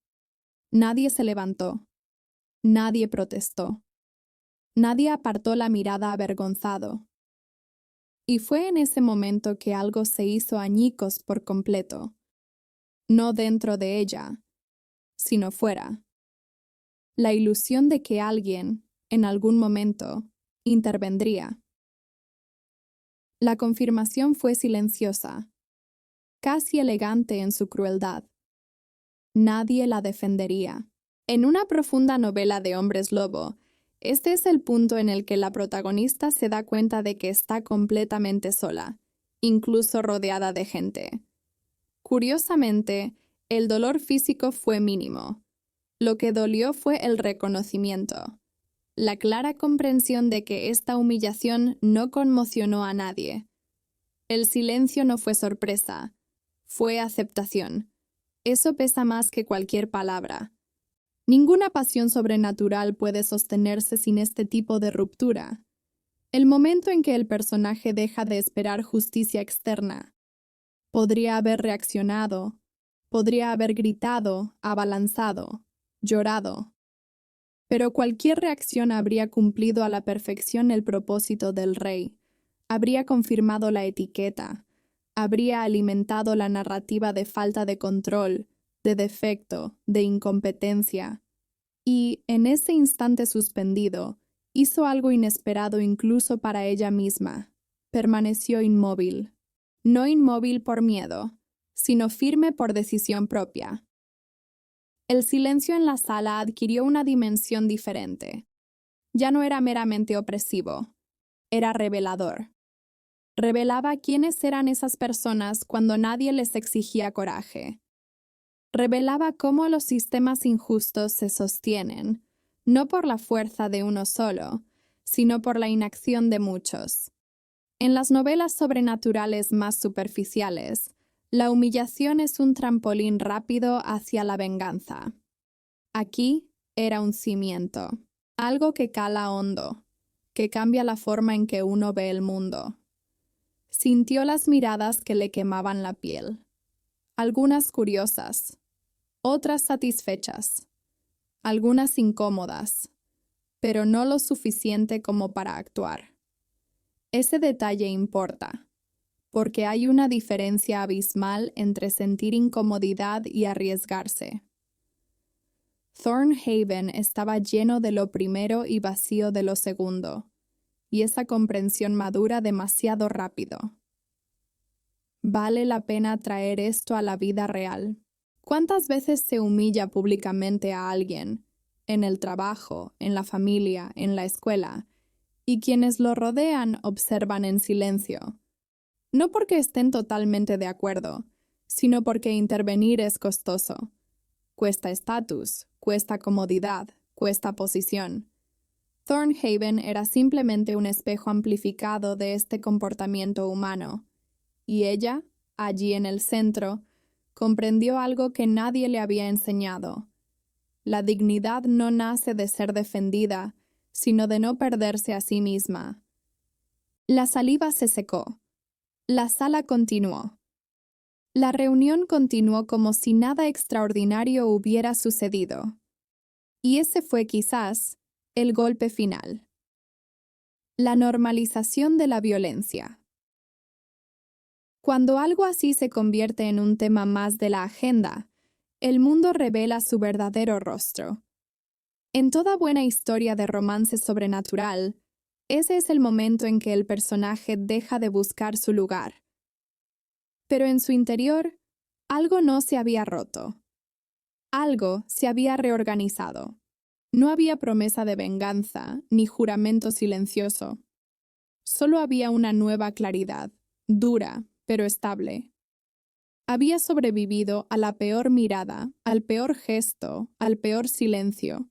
[SPEAKER 1] Nadie se levantó. Nadie protestó. Nadie apartó la mirada avergonzado. Y fue en ese momento que algo se hizo añicos por completo. No dentro de ella, sino fuera. La ilusión de que alguien, en algún momento, intervendría. La confirmación fue silenciosa, casi elegante en su crueldad. Nadie la defendería. En una profunda novela de hombres lobo, este es el punto en el que la protagonista se da cuenta de que está completamente sola, incluso rodeada de gente. Curiosamente, el dolor físico fue mínimo. Lo que dolió fue el reconocimiento, la clara comprensión de que esta humillación no conmocionó a nadie. El silencio no fue sorpresa, fue aceptación. Eso pesa más que cualquier palabra. Ninguna pasión sobrenatural puede sostenerse sin este tipo de ruptura. El momento en que el personaje deja de esperar justicia externa. Podría haber reaccionado, podría haber gritado, abalanzado, llorado. Pero cualquier reacción habría cumplido a la perfección el propósito del rey, habría confirmado la etiqueta, habría alimentado la narrativa de falta de control, de defecto, de incompetencia. Y, en ese instante suspendido, hizo algo inesperado incluso para ella misma. Permaneció inmóvil. No inmóvil por miedo, sino firme por decisión propia. El silencio en la sala adquirió una dimensión diferente. Ya no era meramente opresivo, era revelador. Revelaba quiénes eran esas personas cuando nadie les exigía coraje. Revelaba cómo los sistemas injustos se sostienen, no por la fuerza de uno solo, sino por la inacción de muchos. En las novelas sobrenaturales más superficiales, la humillación es un trampolín rápido hacia la venganza. Aquí era un cimiento, algo que cala hondo, que cambia la forma en que uno ve el mundo. Sintió las miradas que le quemaban la piel, algunas curiosas, otras satisfechas, algunas incómodas, pero no lo suficiente como para actuar. Ese detalle importa, porque hay una diferencia abismal entre sentir incomodidad y arriesgarse. Thornhaven estaba lleno de lo primero y vacío de lo segundo, y esa comprensión madura demasiado rápido. Vale la pena traer esto a la vida real. ¿Cuántas veces se humilla públicamente a alguien, en el trabajo, en la familia, en la escuela, y quienes lo rodean observan en silencio? No porque estén totalmente de acuerdo, sino porque intervenir es costoso. Cuesta estatus, cuesta comodidad, cuesta posición. Thornhaven era simplemente un espejo amplificado de este comportamiento humano, y ella, allí en el centro, comprendió algo que nadie le había enseñado. La dignidad no nace de ser defendida, sino de no perderse a sí misma. La saliva se secó. La sala continuó. La reunión continuó como si nada extraordinario hubiera sucedido. Y ese fue quizás el golpe final. La normalización de la violencia. Cuando algo así se convierte en un tema más de la agenda, el mundo revela su verdadero rostro. En toda buena historia de romance sobrenatural, ese es el momento en que el personaje deja de buscar su lugar. Pero en su interior, algo no se había roto. Algo se había reorganizado. No había promesa de venganza, ni juramento silencioso. Solo había una nueva claridad, dura, pero estable. Había sobrevivido a la peor mirada, al peor gesto, al peor silencio,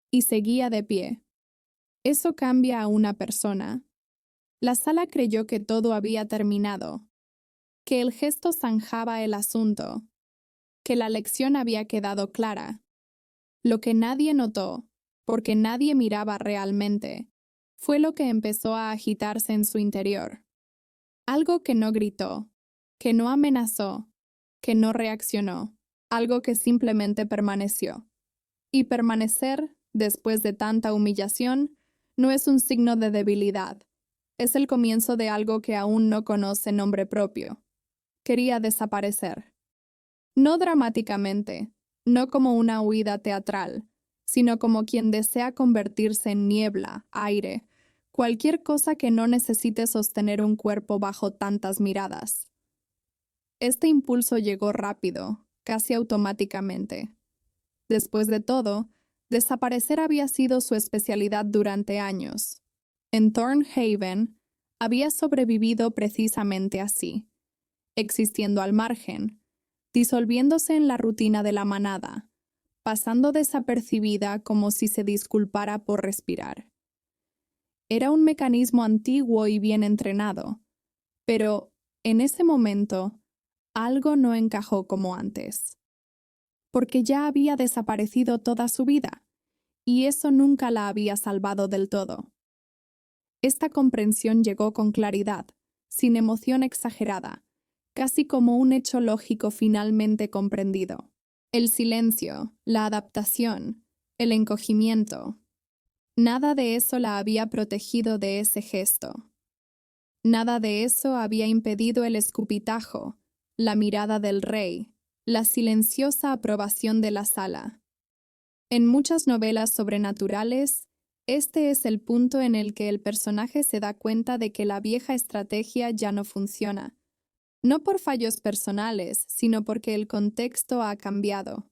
[SPEAKER 1] y seguía de pie. Eso cambia a una persona. La sala creyó que todo había terminado, que el gesto zanjaba el asunto, que la lección había quedado clara. Lo que nadie notó, porque nadie miraba realmente, fue lo que empezó a agitarse en su interior. Algo que no gritó, que no amenazó, que no reaccionó, algo que simplemente permaneció. Y permanecer, después de tanta humillación, no es un signo de debilidad. Es el comienzo de algo que aún no conoce nombre propio. Quería desaparecer. No dramáticamente, no como una huida teatral, sino como quien desea convertirse en niebla, aire, cualquier cosa que no necesite sostener un cuerpo bajo tantas miradas. Este impulso llegó rápido, casi automáticamente. Después de todo, desaparecer había sido su especialidad durante años. En Thornhaven había sobrevivido precisamente así, existiendo al margen, disolviéndose en la rutina de la manada, pasando desapercibida como si se disculpara por respirar. Era un mecanismo antiguo y bien entrenado, pero, en ese momento, algo no encajó como antes. Porque ya había desaparecido toda su vida, y eso nunca la había salvado del todo. Esta comprensión llegó con claridad, sin emoción exagerada, casi como un hecho lógico finalmente comprendido. El silencio, la adaptación, el encogimiento. Nada de eso la había protegido de ese gesto. Nada de eso había impedido el escupitajo, la mirada del rey, la silenciosa aprobación de la sala. En muchas novelas sobrenaturales, este es el punto en el que el personaje se da cuenta de que la vieja estrategia ya no funciona. No por fallos personales, sino porque el contexto ha cambiado.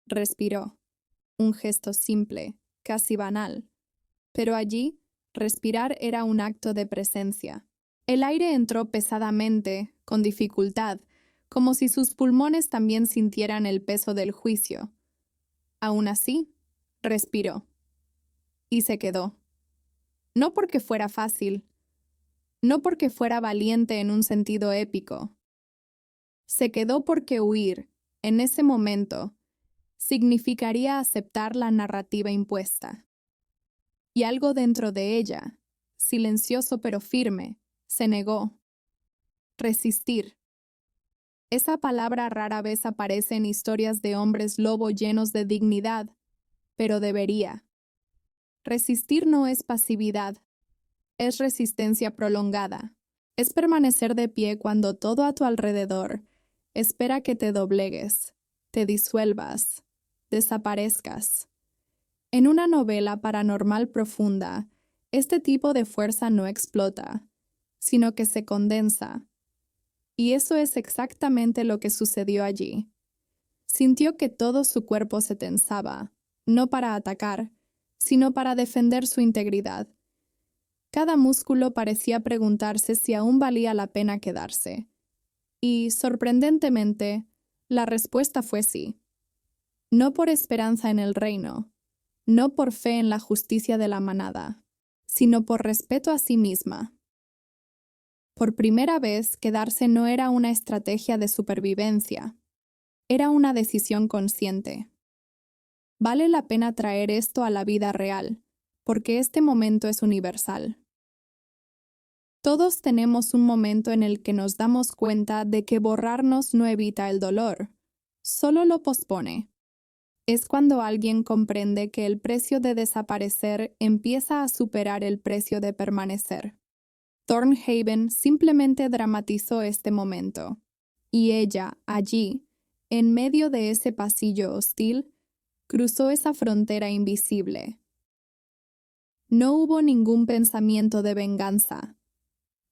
[SPEAKER 1] Respiró. Un gesto simple, casi banal. Pero allí, respirar era un acto de presencia. El aire entró pesadamente, con dificultad, como si sus pulmones también sintieran el peso del juicio. Aún así, respiró. Y se quedó. No porque fuera fácil, no porque fuera valiente en un sentido épico. Se quedó porque huir, en ese momento, significaría aceptar la narrativa impuesta. Y algo dentro de ella, silencioso pero firme, se negó. Resistir. Esa palabra rara vez aparece en historias de hombres lobo llenos de dignidad, pero debería. Resistir no es pasividad, es resistencia prolongada. Es permanecer de pie cuando todo a tu alrededor espera que te doblegues, te disuelvas, desaparezcas. En una novela paranormal profunda, este tipo de fuerza no explota, sino que se condensa. Y eso es exactamente lo que sucedió allí. Sintió que todo su cuerpo se tensaba, no para atacar, sino para defender su integridad. Cada músculo parecía preguntarse si aún valía la pena quedarse. Y, sorprendentemente, la respuesta fue sí. No por esperanza en el reino, no por fe en la justicia de la manada, sino por respeto a sí misma. Por primera vez, quedarse no era una estrategia de supervivencia, era una decisión consciente. Vale la pena traer esto a la vida real, porque este momento es universal. Todos tenemos un momento en el que nos damos cuenta de que borrarnos no evita el dolor, solo lo pospone. Es cuando alguien comprende que el precio de desaparecer empieza a superar el precio de permanecer. Thornhaven simplemente dramatizó este momento, y ella, allí, en medio de ese pasillo hostil, cruzó esa frontera invisible. No hubo ningún pensamiento de venganza.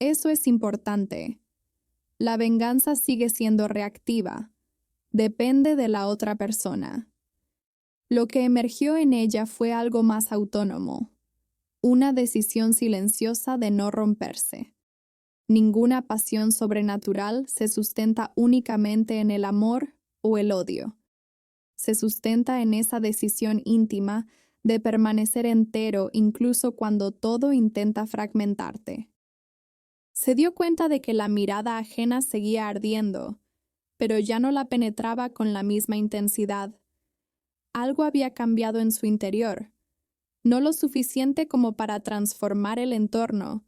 [SPEAKER 1] Eso es importante. La venganza sigue siendo reactiva. Depende de la otra persona. Lo que emergió en ella fue algo más autónomo. Una decisión silenciosa de no romperse. Ninguna pasión sobrenatural se sustenta únicamente en el amor o el odio. Se sustenta en esa decisión íntima de permanecer entero incluso cuando todo intenta fragmentarte. Se dio cuenta de que la mirada ajena seguía ardiendo, pero ya no la penetraba con la misma intensidad. Algo había cambiado en su interior, no lo suficiente como para transformar el entorno,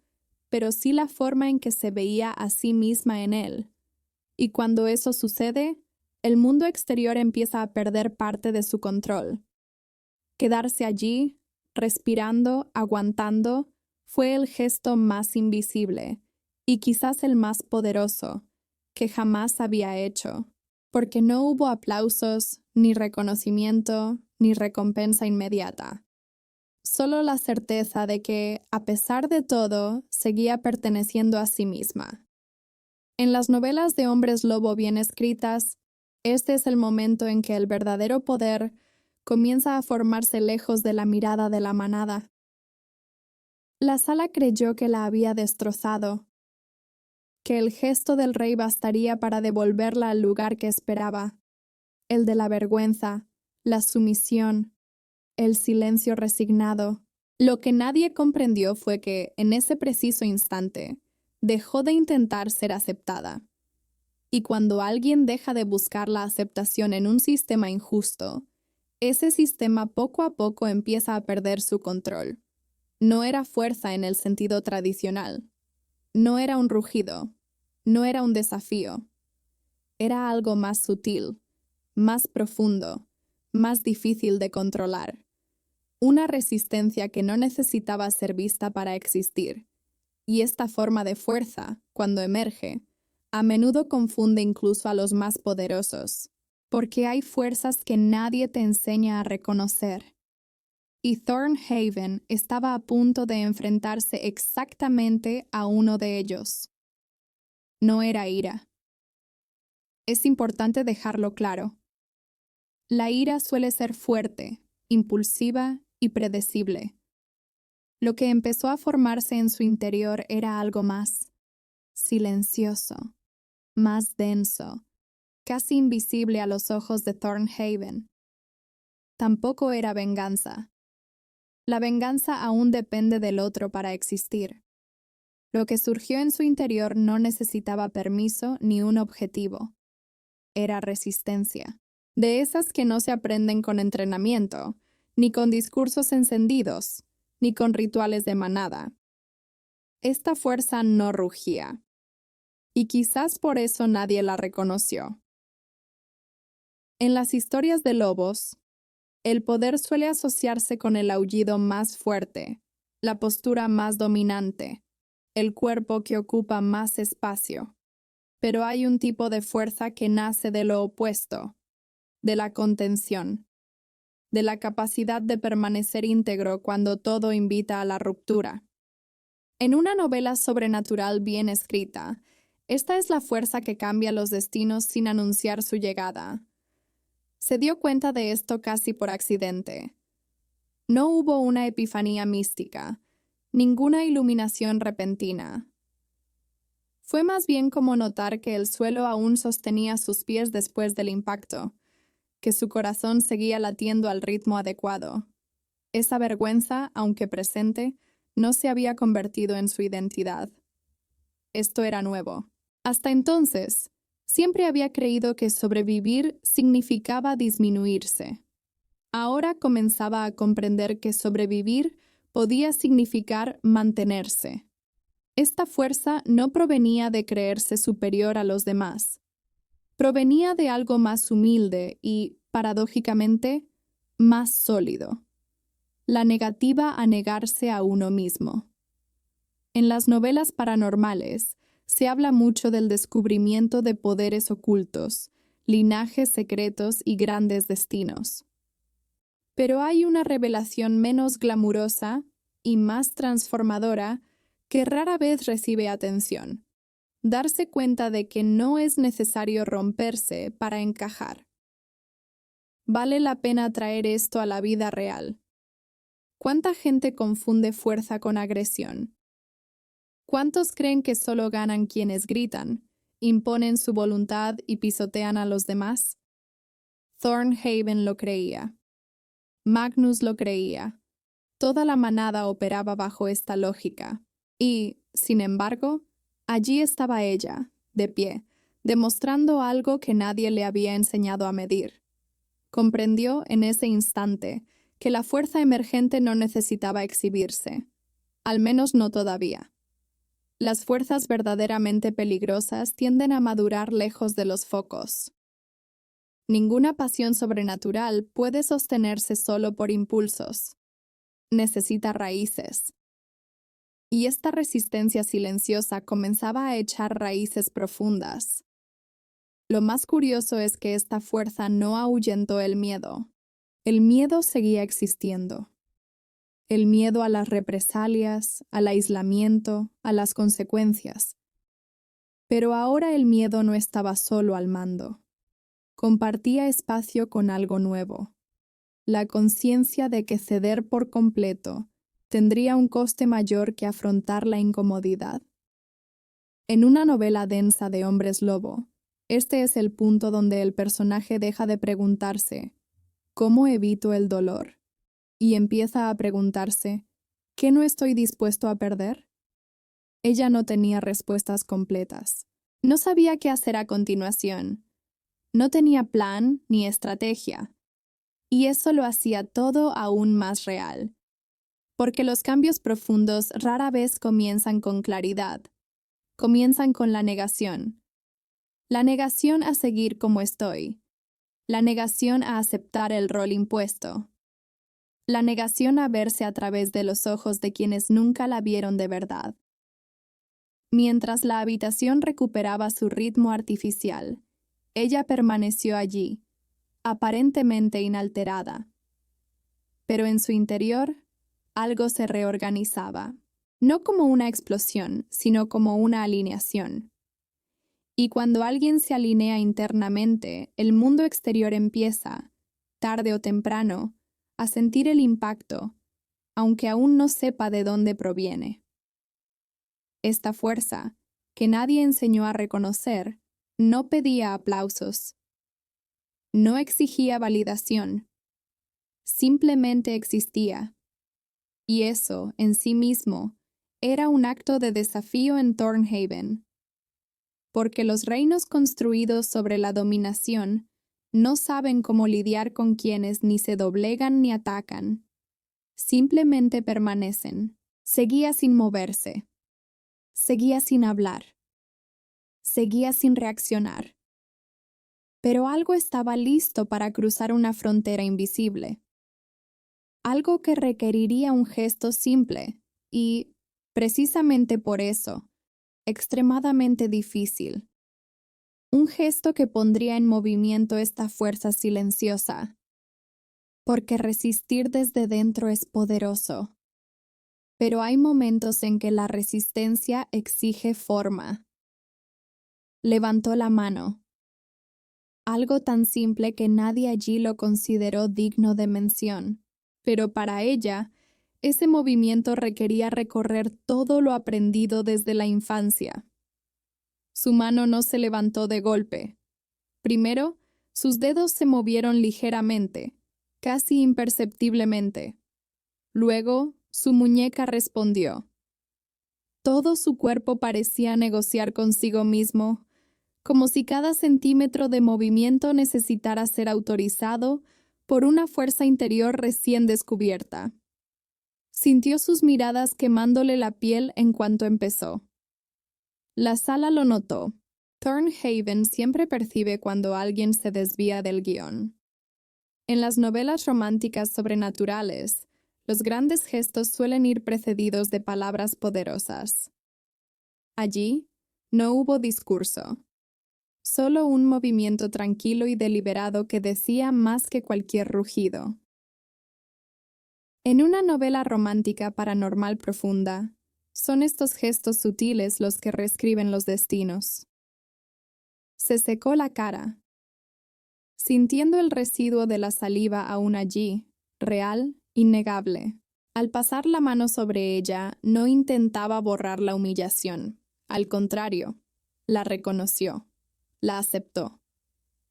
[SPEAKER 1] pero sí la forma en que se veía a sí misma en él. Y cuando eso sucede, el mundo exterior empieza a perder parte de su control. Quedarse allí, respirando, aguantando, fue el gesto más invisible, y quizás el más poderoso, que jamás había hecho, porque no hubo aplausos, ni reconocimiento, ni recompensa inmediata. Solo la certeza de que, a pesar de todo, seguía perteneciendo a sí misma. En las novelas de hombres lobo bien escritas, este es el momento en que el verdadero poder comienza a formarse lejos de la mirada de la manada. La sala creyó que la había destrozado, que el gesto del rey bastaría para devolverla al lugar que esperaba, el de la vergüenza, la sumisión, el silencio resignado. Lo que nadie comprendió fue que, en ese preciso instante, dejó de intentar ser aceptada. Y cuando alguien deja de buscar la aceptación en un sistema injusto, ese sistema poco a poco empieza a perder su control. No era fuerza en el sentido tradicional. No era un rugido. No era un desafío. Era algo más sutil, más profundo, más difícil de controlar. Una resistencia que no necesitaba ser vista para existir. Y esta forma de fuerza, cuando emerge, a menudo confunde incluso a los más poderosos, porque hay fuerzas que nadie te enseña a reconocer. Y Thornhaven estaba a punto de enfrentarse exactamente a uno de ellos. No era ira. Es importante dejarlo claro. La ira suele ser fuerte, impulsiva y predecible. Lo que empezó a formarse en su interior era algo más silencioso, más denso, casi invisible a los ojos de Thornhaven. Tampoco era venganza. La venganza aún depende del otro para existir. Lo que surgió en su interior no necesitaba permiso ni un objetivo. Era resistencia. De esas que no se aprenden con entrenamiento, ni con discursos encendidos, ni con rituales de manada. Esta fuerza no rugía. Y quizás por eso nadie la reconoció. En las historias de lobos, el poder suele asociarse con el aullido más fuerte, la postura más dominante, el cuerpo que ocupa más espacio. Pero hay un tipo de fuerza que nace de lo opuesto, de la contención, de la capacidad de permanecer íntegro cuando todo invita a la ruptura. En una novela sobrenatural bien escrita, esta es la fuerza que cambia los destinos sin anunciar su llegada. Se dio cuenta de esto casi por accidente. No hubo una epifanía mística, ninguna iluminación repentina. Fue más bien como notar que el suelo aún sostenía sus pies después del impacto, que su corazón seguía latiendo al ritmo adecuado. Esa vergüenza, aunque presente, no se había convertido en su identidad. Esto era nuevo. Hasta entonces, siempre había creído que sobrevivir significaba disminuirse. Ahora comenzaba a comprender que sobrevivir podía significar mantenerse. Esta fuerza no provenía de creerse superior a los demás. Provenía de algo más humilde y, paradójicamente, más sólido. La negativa a negarse a uno mismo. En las novelas paranormales, se habla mucho del descubrimiento de poderes ocultos, linajes secretos y grandes destinos. Pero hay una revelación menos glamurosa y más transformadora que rara vez recibe atención. Darse cuenta de que no es necesario romperse para encajar. Vale la pena traer esto a la vida real. ¿Cuánta gente confunde fuerza con agresión? ¿Cuántos creen que solo ganan quienes gritan, imponen su voluntad y pisotean a los demás? Thornhaven lo creía. Magnus lo creía. Toda la manada operaba bajo esta lógica. Y, sin embargo, allí estaba ella, de pie, demostrando algo que nadie le había enseñado a medir. Comprendió en ese instante que la fuerza emergente no necesitaba exhibirse, al menos no todavía. Las fuerzas verdaderamente peligrosas tienden a madurar lejos de los focos. Ninguna pasión sobrenatural puede sostenerse solo por impulsos. Necesita raíces. Y esta resistencia silenciosa comenzaba a echar raíces profundas. Lo más curioso es que esta fuerza no ahuyentó el miedo. El miedo seguía existiendo. El miedo a las represalias, al aislamiento, a las consecuencias. Pero ahora el miedo no estaba solo al mando. Compartía espacio con algo nuevo. La conciencia de que ceder por completo tendría un coste mayor que afrontar la incomodidad. En una novela densa de hombres lobo, este es el punto donde el personaje deja de preguntarse ¿cómo evito el dolor? Y empieza a preguntarse ¿qué no estoy dispuesto a perder? Ella no tenía respuestas completas. No sabía qué hacer a continuación. No tenía plan ni estrategia. Y eso lo hacía todo aún más real. Porque los cambios profundos rara vez comienzan con claridad. Comienzan con la negación. La negación a seguir como estoy. La negación a aceptar el rol impuesto. La negación a verse a través de los ojos de quienes nunca la vieron de verdad. Mientras la habitación recuperaba su ritmo artificial, ella permaneció allí, aparentemente inalterada. Pero en su interior, algo se reorganizaba, no como una explosión, sino como una alineación. Y cuando alguien se alinea internamente, el mundo exterior empieza, tarde o temprano, a sentir el impacto, aunque aún no sepa de dónde proviene. Esta fuerza, que nadie enseñó a reconocer, no pedía aplausos. No exigía validación. Simplemente existía. Y eso, en sí mismo, era un acto de desafío en Thornhaven. Porque los reinos construidos sobre la dominación no saben cómo lidiar con quienes ni se doblegan ni atacan. Simplemente permanecen. Seguía sin moverse. Seguía sin hablar. Seguía sin reaccionar. Pero algo estaba listo para cruzar una frontera invisible. Algo que requeriría un gesto simple y, precisamente por eso, extremadamente difícil. Un gesto que pondría en movimiento esta fuerza silenciosa. Porque resistir desde dentro es poderoso. Pero hay momentos en que la resistencia exige forma. Levantó la mano. Algo tan simple que nadie allí lo consideró digno de mención. Pero para ella, ese movimiento requería recorrer todo lo aprendido desde la infancia. Su mano no se levantó de golpe. Primero, sus dedos se movieron ligeramente, casi imperceptiblemente. Luego, su muñeca respondió. Todo su cuerpo parecía negociar consigo mismo, como si cada centímetro de movimiento necesitara ser autorizado por una fuerza interior recién descubierta. Sintió sus miradas quemándole la piel en cuanto empezó. La sala lo notó. Thornhaven siempre percibe cuando alguien se desvía del guión. En las novelas románticas sobrenaturales, los grandes gestos suelen ir precedidos de palabras poderosas. Allí, no hubo discurso. Solo un movimiento tranquilo y deliberado que decía más que cualquier rugido. En una novela romántica paranormal profunda, son estos gestos sutiles los que reescriben los destinos. Se secó la cara. Sintiendo el residuo de la saliva aún allí, real, innegable. Al pasar la mano sobre ella, no intentaba borrar la humillación. Al contrario, la reconoció, la aceptó.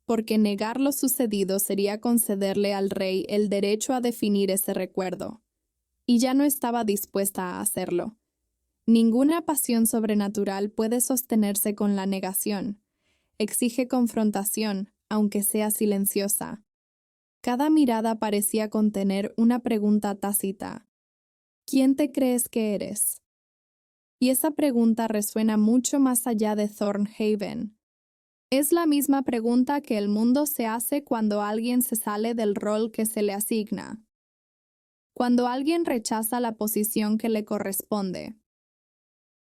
[SPEAKER 1] Porque negar lo sucedido sería concederle al rey el derecho a definir ese recuerdo. Y ya no estaba dispuesta a hacerlo. Ninguna pasión sobrenatural puede sostenerse con la negación. exige confrontación, aunque sea silenciosa. Cada mirada parecía contener una pregunta tácita. ¿Quién te crees que eres? Y esa pregunta resuena mucho más allá de Thornhaven. Es la misma pregunta que el mundo se hace cuando alguien se sale del rol que se le asigna. Cuando alguien rechaza la posición que le corresponde.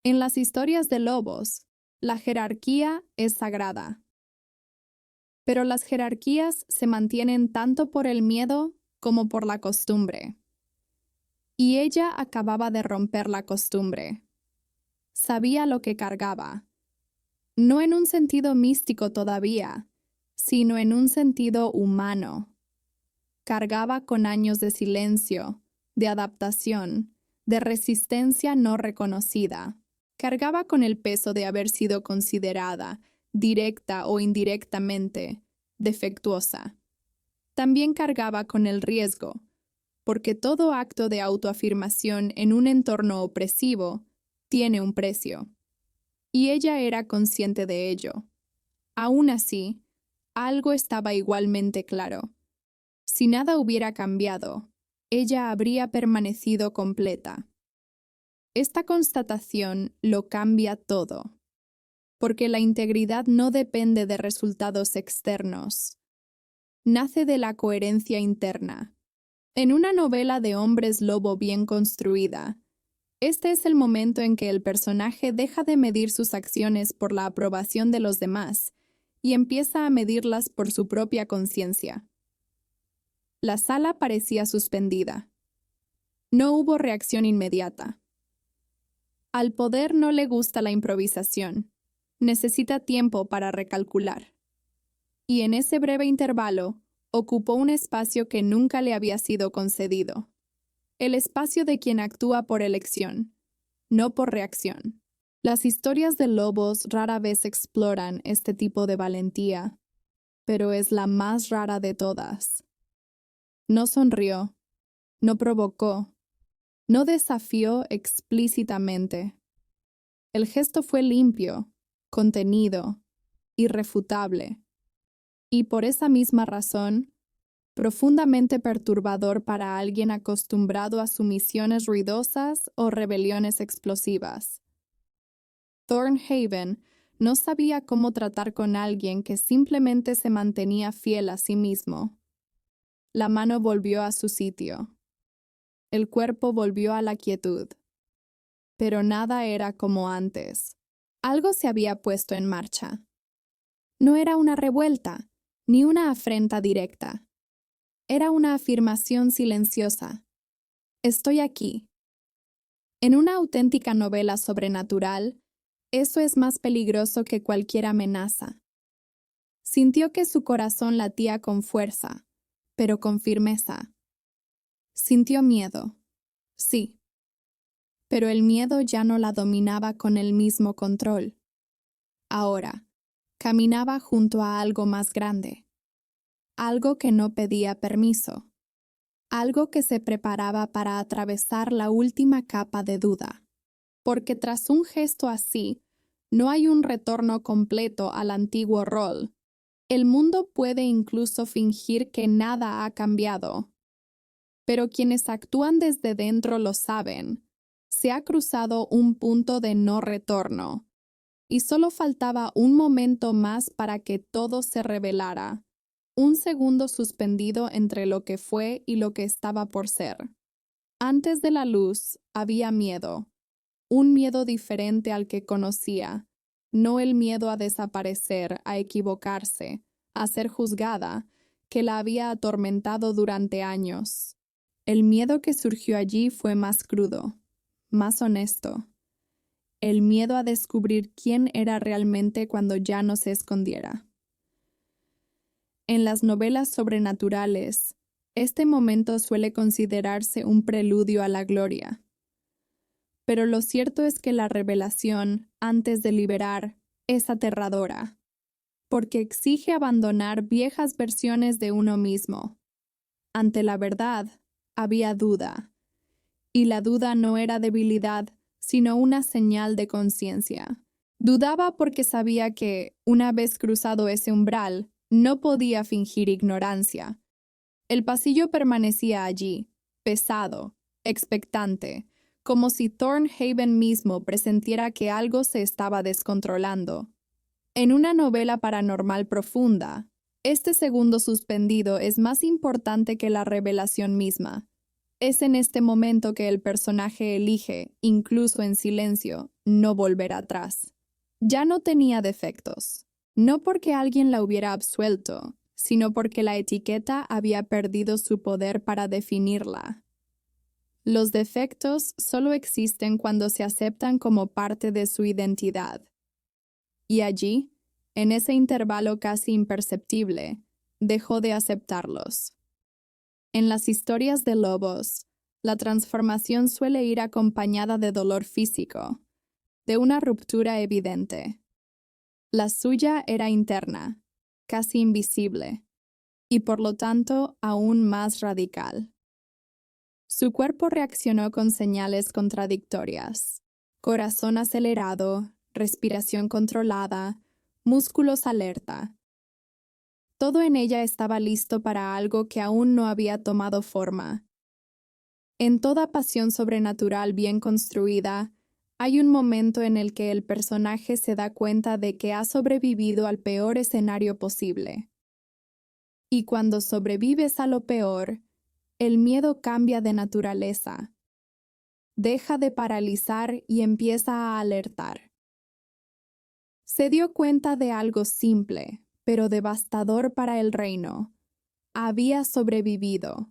[SPEAKER 1] En las historias de lobos, la jerarquía es sagrada. Pero las jerarquías se mantienen tanto por el miedo como por la costumbre. Y ella acababa de romper la costumbre. Sabía lo que cargaba. No en un sentido místico todavía, sino en un sentido humano. Cargaba con años de silencio, de adaptación, de resistencia no reconocida. Cargaba con el peso de haber sido considerada, directa o indirectamente, defectuosa. También cargaba con el riesgo, porque todo acto de autoafirmación en un entorno opresivo tiene un precio. Y ella era consciente de ello. Aún así, algo estaba igualmente claro. Si nada hubiera cambiado, ella habría permanecido completa. Esta constatación lo cambia todo, porque la integridad no depende de resultados externos. Nace de la coherencia interna. En una novela de hombres lobo bien construida, este es el momento en que el personaje deja de medir sus acciones por la aprobación de los demás y empieza a medirlas por su propia conciencia. La sala parecía suspendida. No hubo reacción inmediata. Al poder no le gusta la improvisación. Necesita tiempo para recalcular. Y en ese breve intervalo, ocupó un espacio que nunca le había sido concedido. El espacio de quien actúa por elección, no por reacción. Las historias de lobos rara vez exploran este tipo de valentía, pero es la más rara de todas. No sonrió, no provocó, no desafió explícitamente. El gesto fue limpio, contenido, irrefutable, y por esa misma razón, profundamente perturbador para alguien acostumbrado a sumisiones ruidosas o rebeliones explosivas. Thornhaven no sabía cómo tratar con alguien que simplemente se mantenía fiel a sí mismo. La mano volvió a su sitio. El cuerpo volvió a la quietud. Pero nada era como antes. Algo se había puesto en marcha. No era una revuelta, ni una afrenta directa. Era una afirmación silenciosa. Estoy aquí. En una auténtica novela sobrenatural, eso es más peligroso que cualquier amenaza. Sintió que su corazón latía con fuerza, pero con firmeza. Sintió miedo, sí, pero el miedo ya no la dominaba con el mismo control. Ahora, caminaba junto a algo más grande, algo que no pedía permiso, algo que se preparaba para atravesar la última capa de duda, porque tras un gesto así, no hay un retorno completo al antiguo rol. El mundo puede incluso fingir que nada ha cambiado. Pero quienes actúan desde dentro lo saben. Se ha cruzado un punto de no retorno. Y solo faltaba un momento más para que todo se revelara. Un segundo suspendido entre lo que fue y lo que estaba por ser. Antes de la luz había miedo. Un miedo diferente al que conocía. No el miedo a desaparecer, a equivocarse, a ser juzgada, que la había atormentado durante años. El miedo que surgió allí fue más crudo, más honesto. El miedo a descubrir quién era realmente cuando ya no se escondiera. En las novelas sobrenaturales, este momento suele considerarse un preludio a la gloria. Pero lo cierto es que la revelación, antes de liberar, es aterradora, porque exige abandonar viejas versiones de uno mismo. Ante la verdad, había duda, y la duda no era debilidad, sino una señal de conciencia. Dudaba porque sabía que, una vez cruzado ese umbral, no podía fingir ignorancia. El pasillo permanecía allí, pesado, expectante, como si Thornhaven mismo presentiera que algo se estaba descontrolando. En una novela paranormal profunda, este segundo suspendido es más importante que la revelación misma. Es en este momento que el personaje elige, incluso en silencio, no volver atrás. Ya no tenía defectos, no porque alguien la hubiera absuelto, sino porque la etiqueta había perdido su poder para definirla. Los defectos solo existen cuando se aceptan como parte de su identidad. Y allí, en ese intervalo casi imperceptible, dejó de aceptarlos. En las historias de lobos, la transformación suele ir acompañada de dolor físico, de una ruptura evidente. La suya era interna, casi invisible, y por lo tanto aún más radical. Su cuerpo reaccionó con señales contradictorias: corazón acelerado, respiración controlada, músculos alerta. Todo en ella estaba listo para algo que aún no había tomado forma. En toda pasión sobrenatural bien construida, hay un momento en el que el personaje se da cuenta de que ha sobrevivido al peor escenario posible. Y cuando sobrevives a lo peor, el miedo cambia de naturaleza. Deja de paralizar y empieza a alertar. Se dio cuenta de algo simple, pero devastador para el reino. Había sobrevivido.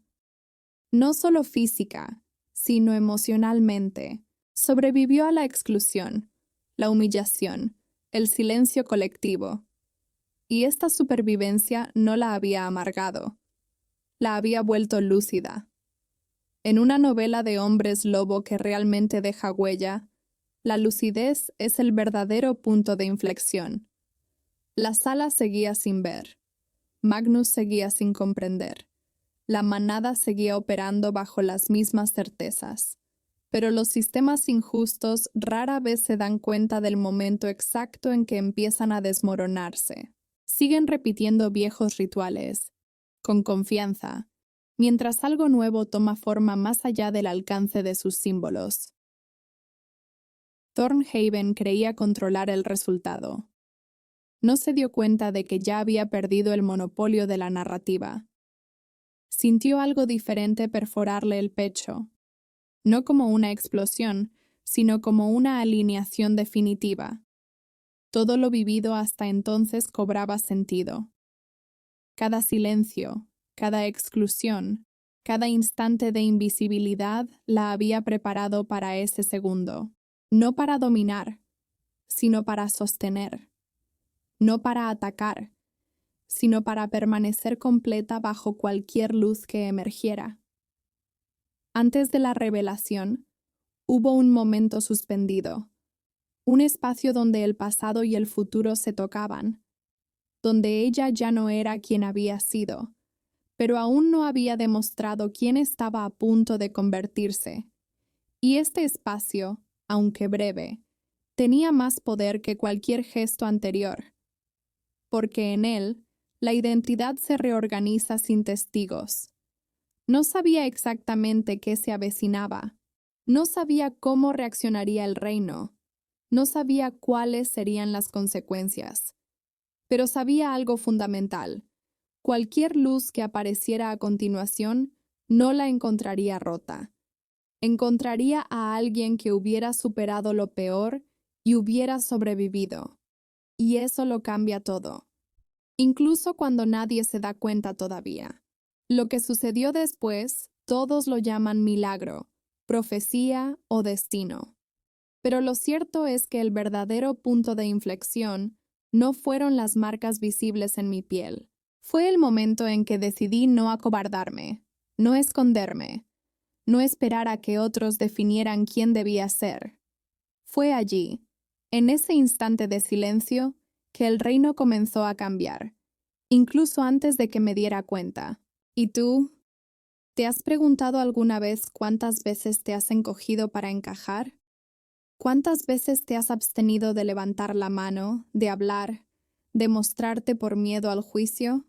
[SPEAKER 1] No solo física, sino emocionalmente. Sobrevivió a la exclusión, la humillación, el silencio colectivo. Y esta supervivencia no la había amargado. La había vuelto lúcida. En una novela de hombres lobo que realmente deja huella, la lucidez es el verdadero punto de inflexión. La sala seguía sin ver. Magnus seguía sin comprender. La manada seguía operando bajo las mismas certezas. Pero los sistemas injustos rara vez se dan cuenta del momento exacto en que empiezan a desmoronarse. Siguen repitiendo viejos rituales, con confianza, mientras algo nuevo toma forma más allá del alcance de sus símbolos. Thornhaven creía controlar el resultado. No se dio cuenta de que ya había perdido el monopolio de la narrativa. Sintió algo diferente perforarle el pecho, no como una explosión, sino como una alineación definitiva. Todo lo vivido hasta entonces cobraba sentido. Cada silencio, cada exclusión, cada instante de invisibilidad la había preparado para ese segundo, no para dominar, sino para sostener, no para atacar, sino para permanecer completa bajo cualquier luz que emergiera. Antes de la revelación, hubo un momento suspendido, un espacio donde el pasado y el futuro se tocaban, donde ella ya no era quien había sido, pero aún no había demostrado quién estaba a punto de convertirse. Y este espacio, aunque breve, tenía más poder que cualquier gesto anterior, porque en él la identidad se reorganiza sin testigos. No sabía exactamente qué se avecinaba, no sabía cómo reaccionaría el reino, no sabía cuáles serían las consecuencias, pero sabía algo fundamental: cualquier luz que apareciera a continuación no la encontraría rota. Encontraría a alguien que hubiera superado lo peor y hubiera sobrevivido. Y eso lo cambia todo, incluso cuando nadie se da cuenta todavía. Lo que sucedió después, todos lo llaman milagro, profecía o destino. Pero lo cierto es que el verdadero punto de inflexión no fueron las marcas visibles en mi piel. Fue el momento en que decidí no acobardarme, no esconderme, no esperar a que otros definieran quién debía ser. Fue allí, en ese instante de silencio, que el reino comenzó a cambiar, incluso antes de que me diera cuenta. ¿Y tú? ¿Te has preguntado alguna vez cuántas veces te has encogido para encajar? ¿Cuántas veces te has abstenido de levantar la mano, de hablar, de mostrarte por miedo al juicio?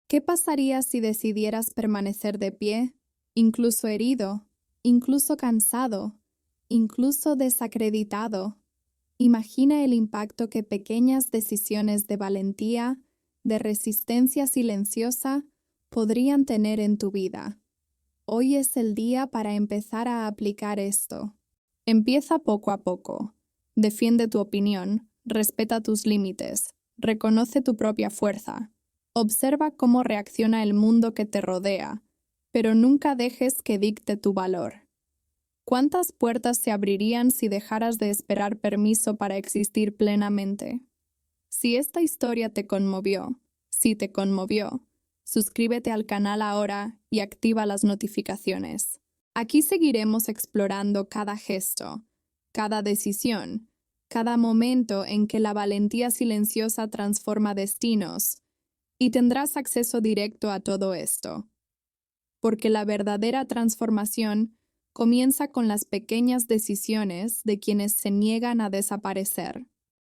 [SPEAKER 1] ¿Qué pasaría si decidieras permanecer de pie, incluso herido, incluso cansado, incluso desacreditado? Imagina el impacto que pequeñas decisiones de valentía, de resistencia silenciosa, podrían tener en tu vida. Hoy es el día para empezar a aplicar esto. Empieza poco a poco. Defiende tu opinión, respeta tus límites, reconoce tu propia fuerza. Observa cómo reacciona el mundo que te rodea, pero nunca dejes que dicte tu valor. ¿Cuántas puertas se abrirían si dejaras de esperar permiso para existir plenamente? Si esta historia te conmovió, suscríbete al canal ahora y activa las notificaciones. Aquí seguiremos explorando cada gesto, cada decisión, cada momento en que la valentía silenciosa transforma destinos, y tendrás acceso directo a todo esto. Porque la verdadera transformación comienza con las pequeñas decisiones de quienes se niegan a desaparecer.